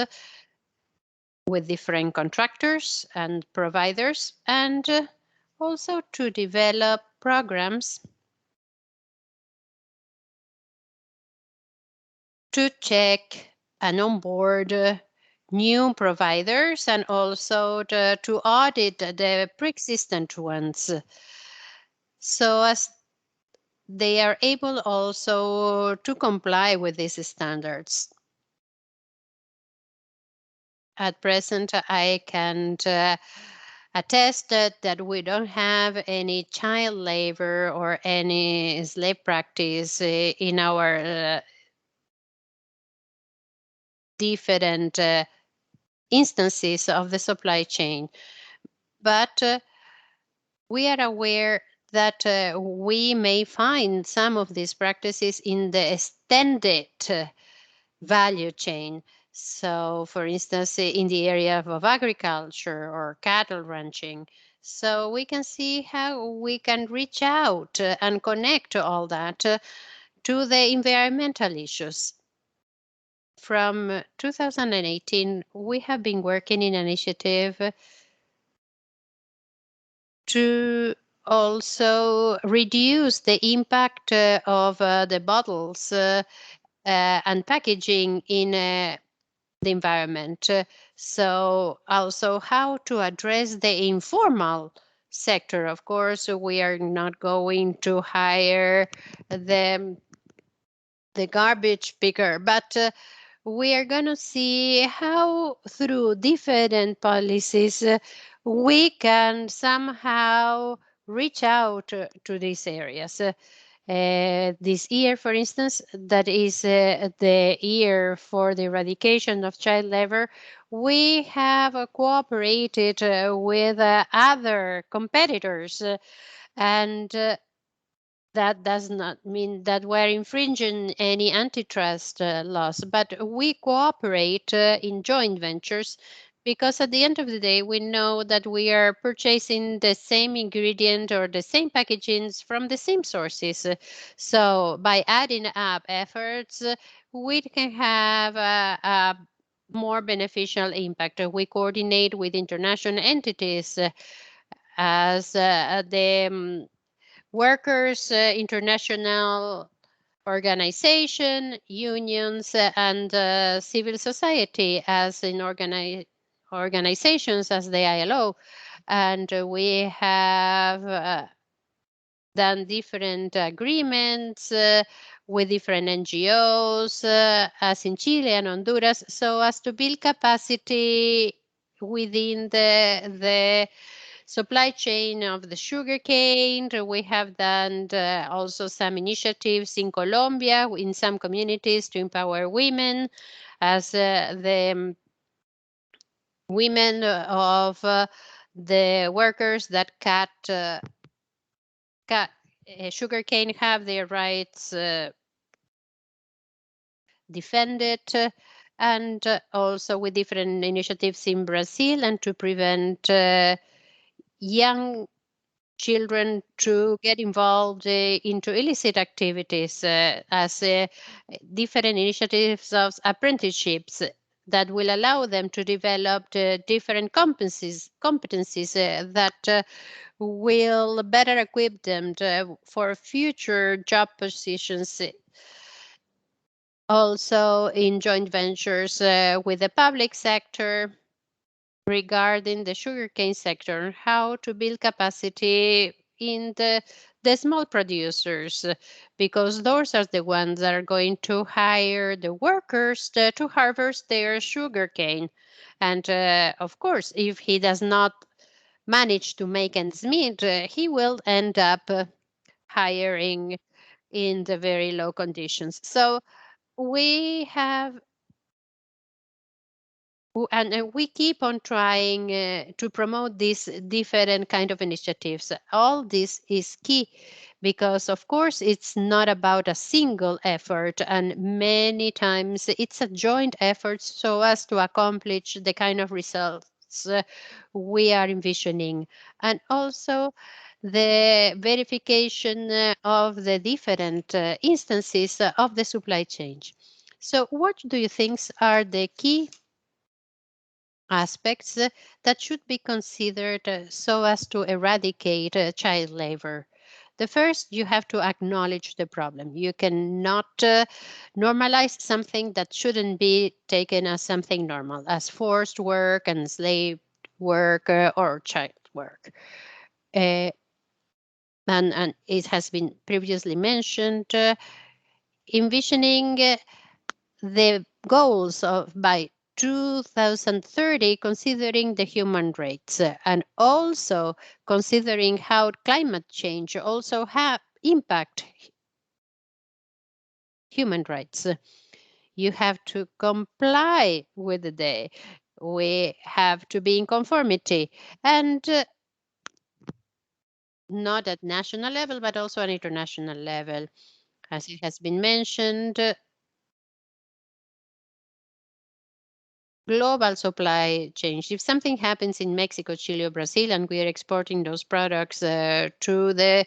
with different contractors and providers, and also to develop programs to check and onboard new providers, and also to audit the pre-existent ones, so as they are able also to comply with these standards. At present, I can attest that we don't have any child labor or any slave practice in our different instances of the supply chain. But we are aware that we may find some of these practices in the extended value chain. So, for instance, in the area of agriculture or cattle ranching. So we can see how we can reach out and connect all that to the environmental issues. From 2018, we have been working in an initiative to also reduce the impact of the bottles and packaging in the environment. So also how to address the informal sector. Of course, we are not going to hire the garbage picker, but we are going to see how through different policies we can somehow reach out to these areas. This year, for instance, that is the year for the eradication of child labor, we have cooperated with other competitors and that does not mean that we're infringing any antitrust laws, but we cooperate in joint ventures because at the end of the day, we know that we are purchasing the same ingredient or the same packagings from the same sources. So by adding up efforts, we can have a more beneficial impact. We coordinate with international entities as the Workers International Organization, unions, and civil society as in organizations as the ILO. And we have done different agreements with different NGOs, as in Chile and Honduras, so as to build capacity within the supply chain of the sugarcane. We have done also some initiatives in Colombia, in some communities to empower women as the women of the workers that cut sugarcane have their rights defended. And also with different initiatives in Brazil and to prevent young children to get involved into illicit activities as different initiatives of apprenticeships that will allow them to develop different competencies that will better equip them for future job positions. Also in joint ventures with the public sector regarding the sugarcane sector, how to build capacity in the small producers, because those are the ones that are going to hire the workers to harvest their sugarcane. And of course, if he does not manage to make ends meet, he will end up hiring in the very low conditions. So we have and we keep on trying to promote these different kind of initiatives. All this is key because, of course, it's not about a single effort, and many times it's a joint effort so as to accomplish the kind of results we are envisioning. And also the verification of the different instances of the supply chain. So what do you think are the key aspects that should be considered so as to eradicate child labor? The first, you have to acknowledge the problem. You cannot normalize something that shouldn't be taken as something normal, as forced work and slave work or child work. And it has been previously mentioned, envisioning the goals of by 2030, considering the human rights and also considering how climate change also have impact human rights. You have to comply with the day. We have to be in conformity. And not at national level, but also at international level. As it has been mentioned, global supply chain. If something happens in Mexico, Chile, or Brazil, and we are exporting those products to the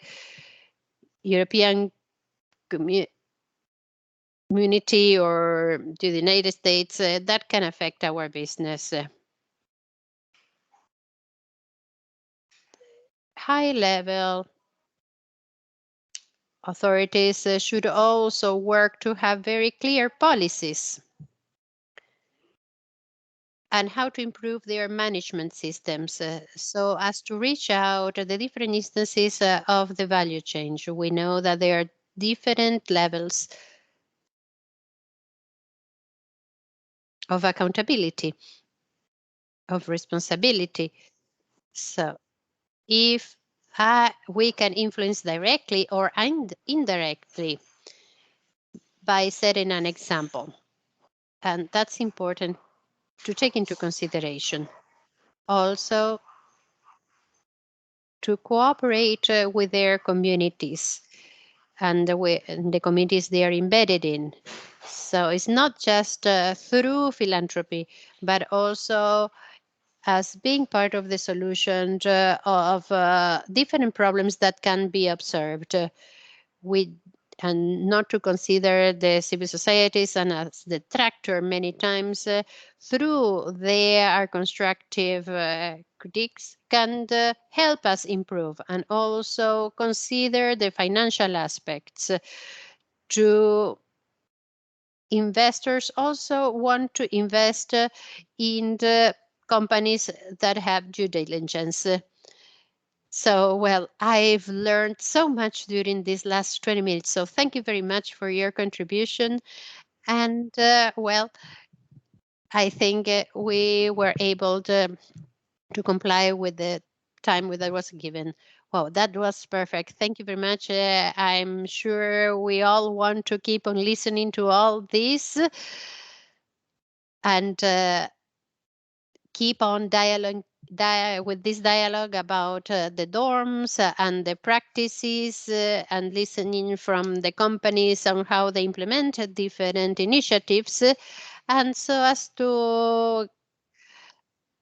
European community or to the United States, that can affect our business. High level authorities should also work to have very clear policies and how to improve their management systems so as to reach out the different instances of the value chain. We know that there are different levels of accountability, of responsibility. So if we can influence directly or indirectly by setting an example, and that's important to take into consideration. Also, to cooperate with their communities and the communities they are embedded in. So it's not just through philanthropy, but also as being part of the solution of different problems that can be observed and not to consider the civil societies and as the tractor many times through their constructive critiques can help us improve, and also consider the financial aspects. To investors also want to invest in the companies that have due diligence. So, well, I've learned so much during these last 20 minutes. So thank you very much for your contribution. And well, I think we were able to comply with the time that was given. Wow, that was perfect. Thank you very much. I'm sure we all want to keep on listening to all this and keep on dialogue with this dialogue about the dorms and the practices and listening from the companies on how they implement different initiatives. And so as to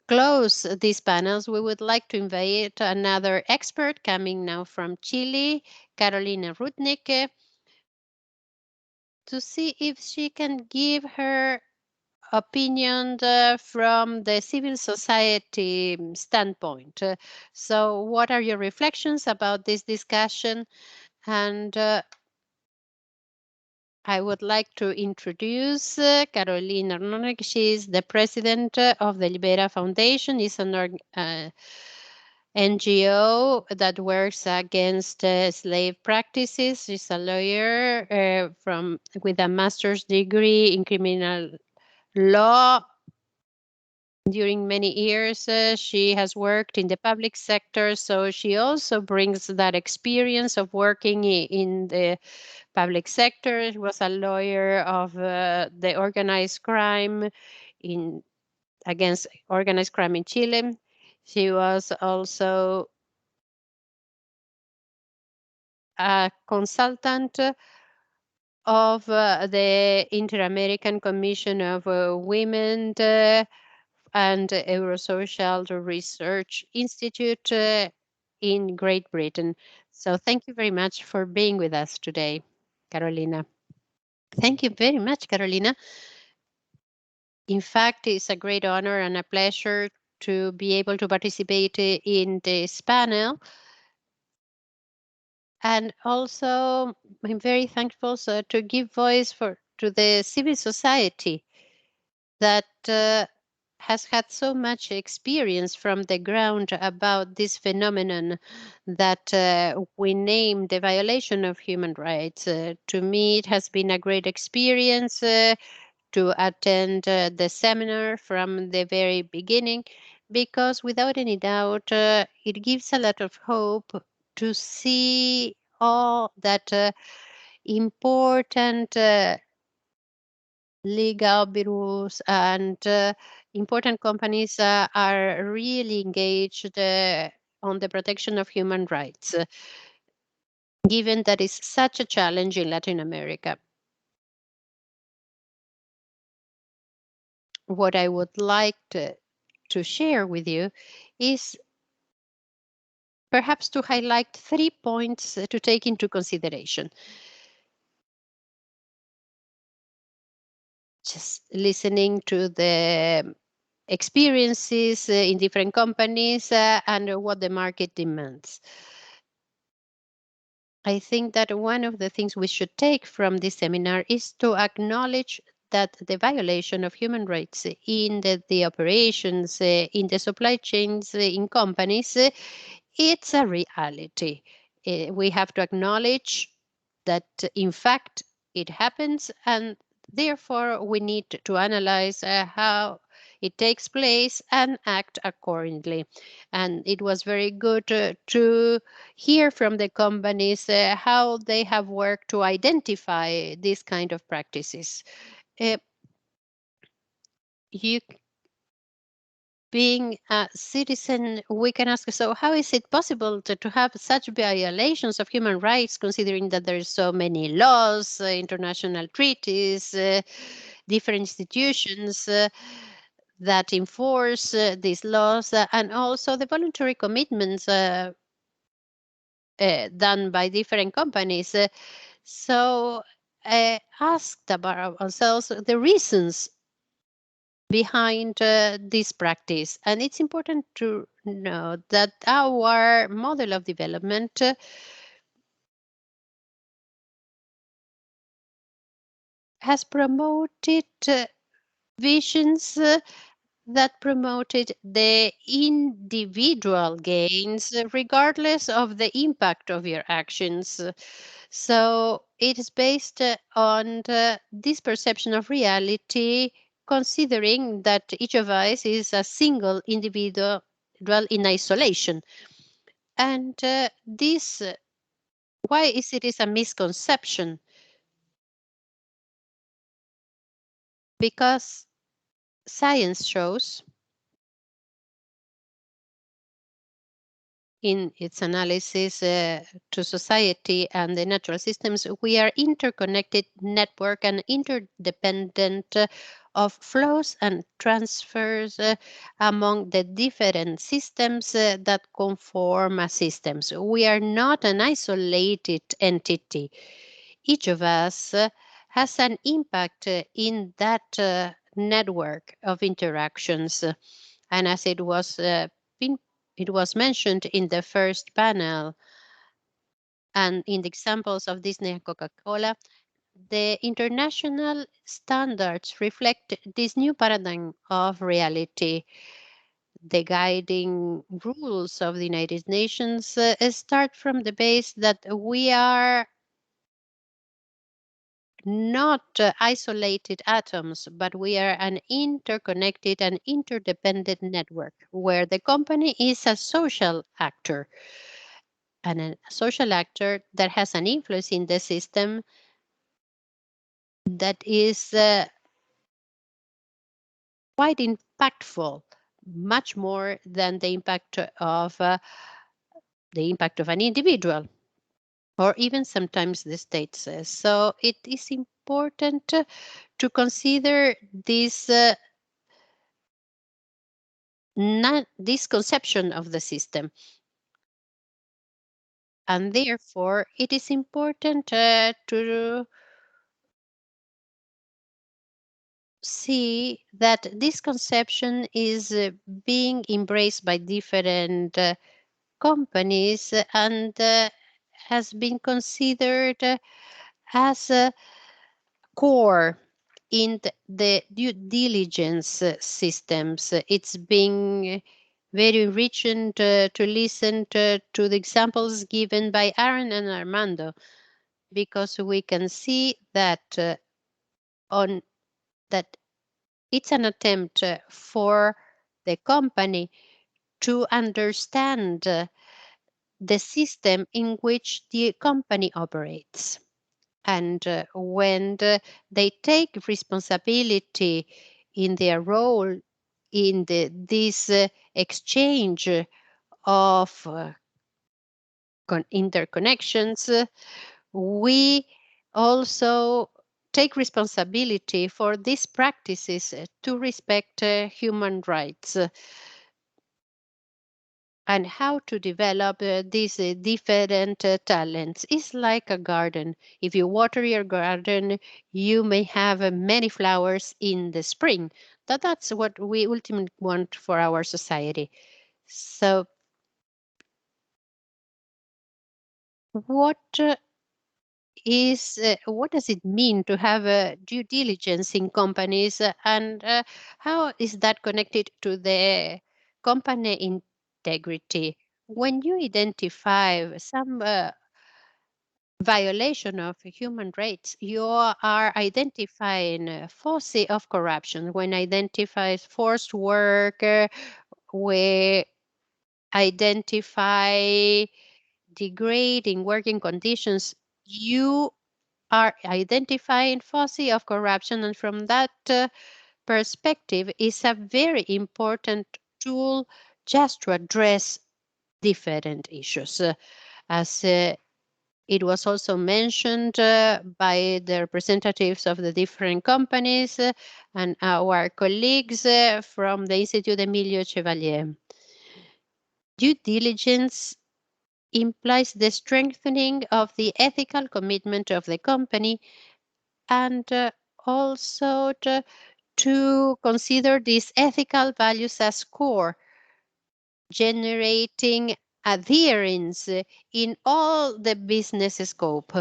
close these panels, we would like to invite another expert coming now from Chile, Carolina Rudnick, to see if she can give her opinion from the civil society standpoint. So what are your reflections about this discussion? And I would like to introduce Carolina Rudnick. She is the president of the Libera Foundation. It's an NGO that works against slave practices. She's a lawyer with a master's degree in criminal law. During many years, she has worked in the public sector, so she also brings that experience of working in the public sector. She was a lawyer of the organized crime against organized crime in Chile. She was also a consultant of the Inter-American Commission of Women and Eurosocial Research Institute in Great Britain. So thank you very much for being with us today, Carolina. Thank you very much, Carolina. In fact, it's a great honor and a pleasure to be able to participate in this panel. And also, I'm very thankful to give voice to the civil society that has had so much experience from the ground about this phenomenon that we name the violation of human rights. To me, it has been a great experience to attend the seminar from the very beginning, because without any doubt, it gives a lot of hope to see all that important legal bureaus and important companies are really engaged on the protection of human rights, given that it's such a challenge in Latin America. What I would like to share with you is perhaps to highlight 3 points to take into consideration. Just listening to the experiences in different companies and what the market demands. I think that one of the things we should take from this seminar is to acknowledge that the violation of human rights in the operations, in the supply chains, in companies, it's a reality. We have to acknowledge that, in fact, it happens, and therefore we need to analyze how it takes place and act accordingly. And it was very good to hear from the companies how they have worked to identify these kind of practices. You being a citizen, we can ask, so how is it possible to have such violations of human rights, considering that there are so many laws, international treaties, different institutions that enforce these laws, and also the voluntary commitments done by different companies. So asked about ourselves the reasons behind this practice. And it's important to know that our model of development has promoted visions that promoted the individual gains regardless of the impact of your actions. So it is based on this perception of reality, considering that each of us is a single individual in isolation. And this, why is it is a misconception? Because science shows in its analysis to society and the natural systems, we are interconnected network and interdependent of flows and transfers among the different systems that conform a systems. We are not an isolated entity. Each of us has an impact in that network of interactions. And as it was it was mentioned in the first panel and in the examples of Disney and Coca-Cola, the international standards reflect this new paradigm of reality. The guiding rules of the United Nations start from the base that we are not isolated atoms, but we are an interconnected and interdependent network where the company is a social actor. And a social actor that has an influence in the system that is quite impactful, much more than the impact of an individual, or even sometimes the state says. So it is important to consider this this conception of the system. And therefore, it is important to see that this conception is being embraced by different companies and has been considered as a core in the due diligence systems. It's being very enriching to listen to the examples given by Aaron and Armando, because we can see that on that it's an attempt for the company to understand the system in which the company operates. And when they take responsibility in their role in this exchange of interconnections, we also take responsibility for these practices to respect human rights and how to develop these different talents. It's like a garden. If you water your garden, you may have many flowers in the spring. That's what we ultimately want for our society. So what what does it mean to have a due diligence in companies, and how is that connected to the company integrity? When you identify some violation of human rights, you are identifying foci of corruption. When identifies forced work, we identify degrading working conditions, you are identifying foci of corruption, and from that perspective is a very important tool just to address different issues. As it was also mentioned by the representatives of the different companies and our colleagues from the Institute Emilio Chevalier. Due diligence implies the strengthening of the ethical commitment of the company, and also to consider these ethical values as core, generating adherence in all the business scope.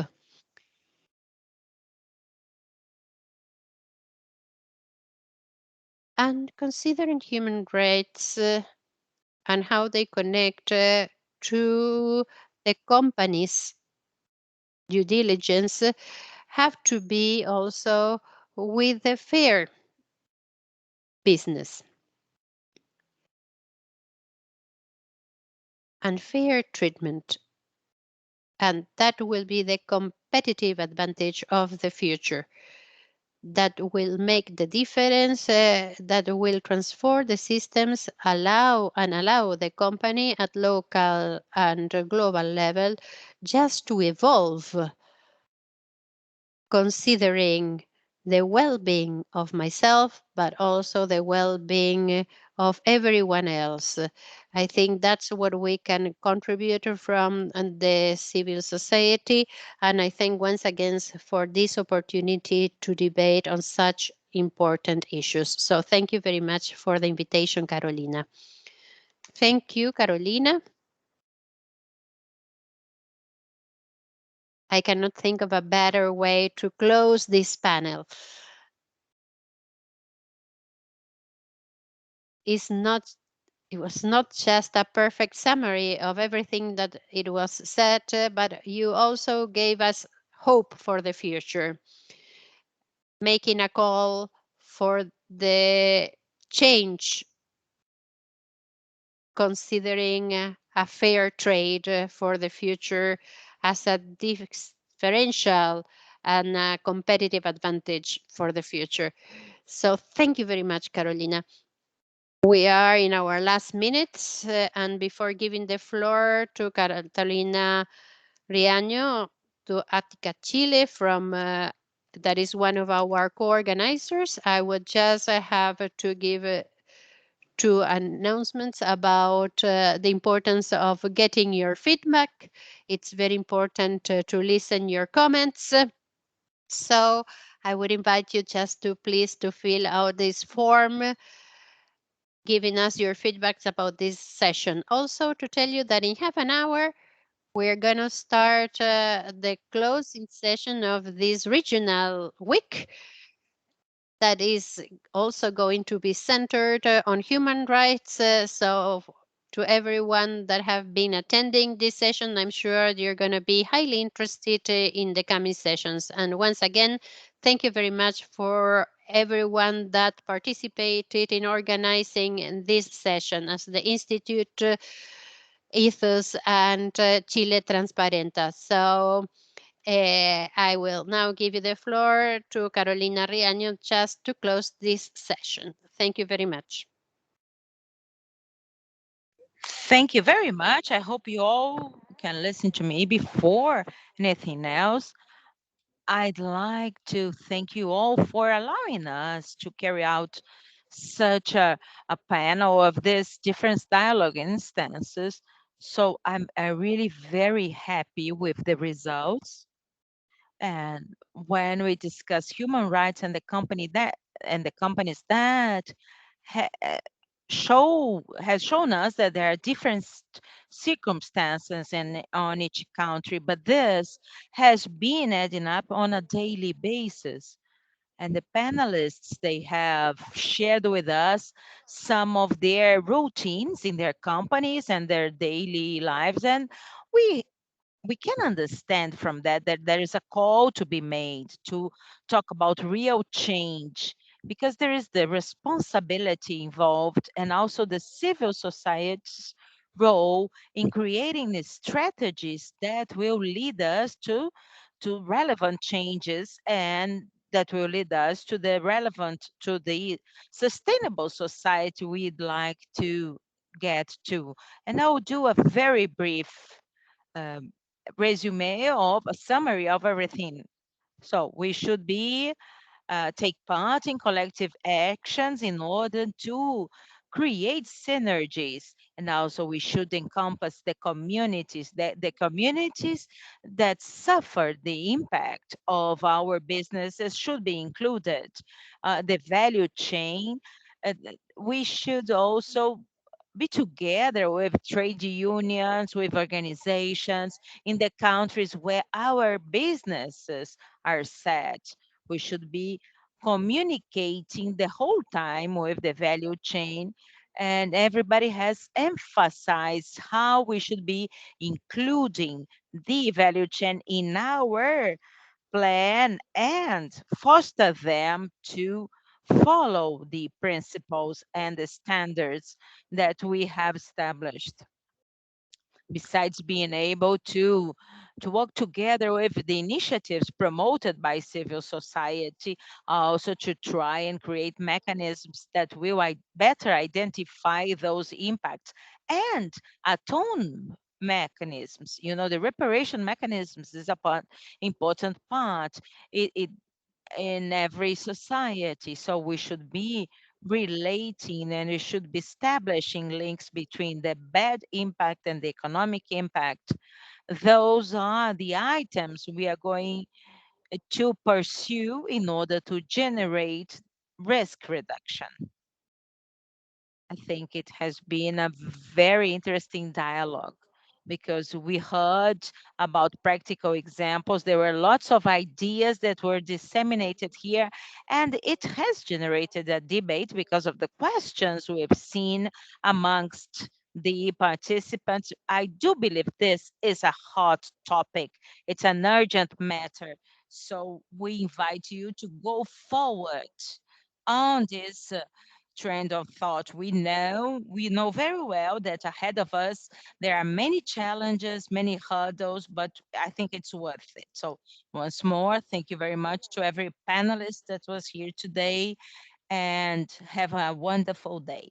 And considering human rights and how they connect to the company's due diligence have to be also with the fair business and fair treatment. And that will be the competitive advantage of the future. That will make the difference, that will transform the systems, allow the company at local and global level just to evolve, considering the well-being of myself, but also the well-being of everyone else. I think that's what we can contribute from the civil society. And I thank once again for this opportunity to debate on such important issues. So thank you very much for the invitation, Carolina. Thank you, Carolina. I cannot think of a better way to close this panel. It was not just a perfect summary of everything that it was said, but you also gave us hope for the future, making a call for the change, considering a fair trade for the future as a differential and a competitive advantage for the future. So thank you very much, Carolina. We are in our last minutes, and before giving the floor to Carolina Riaño, to Attica, Chile, from that is one of our co-organizers, I would just have to give two announcements about the importance of getting your feedback. It's very important to listen your comments. So I would invite you just to please to fill out this form, giving us your feedbacks about this session. Also to tell you that in half an hour, we're going to start the closing session of this regional week that is also going to be centered on human rights. So to everyone that have been attending this session, I'm sure you're going to be highly interested in the coming sessions. And once again, thank you very much for everyone that participated in organizing this session as the Institute Ethos and Chile Transparenta. So I will now give you the floor to Carolina Riaño just to close this session. Thank you very much. Thank you very much. I hope you all can listen to me before anything else. I'd like to thank you all for allowing us to carry out such a panel of these different dialogue instances. So I'm really very happy with the results. And when we discuss human rights and the companies that ha, uh, has shown us that there are different circumstances in on each country, but this has been adding up on a daily basis. And the panelists, they have shared with us some of their routines in their companies and their daily lives, and we we can understand from that that there is a call to be made to talk about real change, because there is the responsibility involved and also the civil society's role in creating the strategies that will lead us to relevant changes, and that will lead us to the sustainable society we'd like to get to. And I will do a very brief um, resume of a summary of everything. So we should be take part in collective actions in order to create synergies, and also we should encompass the communities that suffer the impact of our businesses should be included. The value chain, we should also be together with trade unions, with organizations in the countries where our businesses are set. We should be communicating the whole time with the value chain, and everybody has emphasized how we should be including the value chain in our plan and foster them to follow the principles and the standards that we have established. Besides being able to work together with the initiatives promoted by civil society, also to try and create mechanisms that will better identify those impacts and atone mechanisms. You know, the reparation mechanisms is a important part. It in every society. So we should be relating and we should be establishing links between the bad impact and the economic impact. Those are the items we are going to pursue in order to generate risk reduction. I think it has been a very interesting dialogue because we heard about practical examples. There were lots of ideas that were disseminated here, and it has generated a debate because of the questions we've seen amongst the participants. I do believe this is a hot topic. It's an urgent matter. So we invite you to go forward on this trend of thought. We know very well that ahead of us there are many challenges, many hurdles, but I think it's worth it. So once more, thank you very much to every panelist that was here today, and have a wonderful day.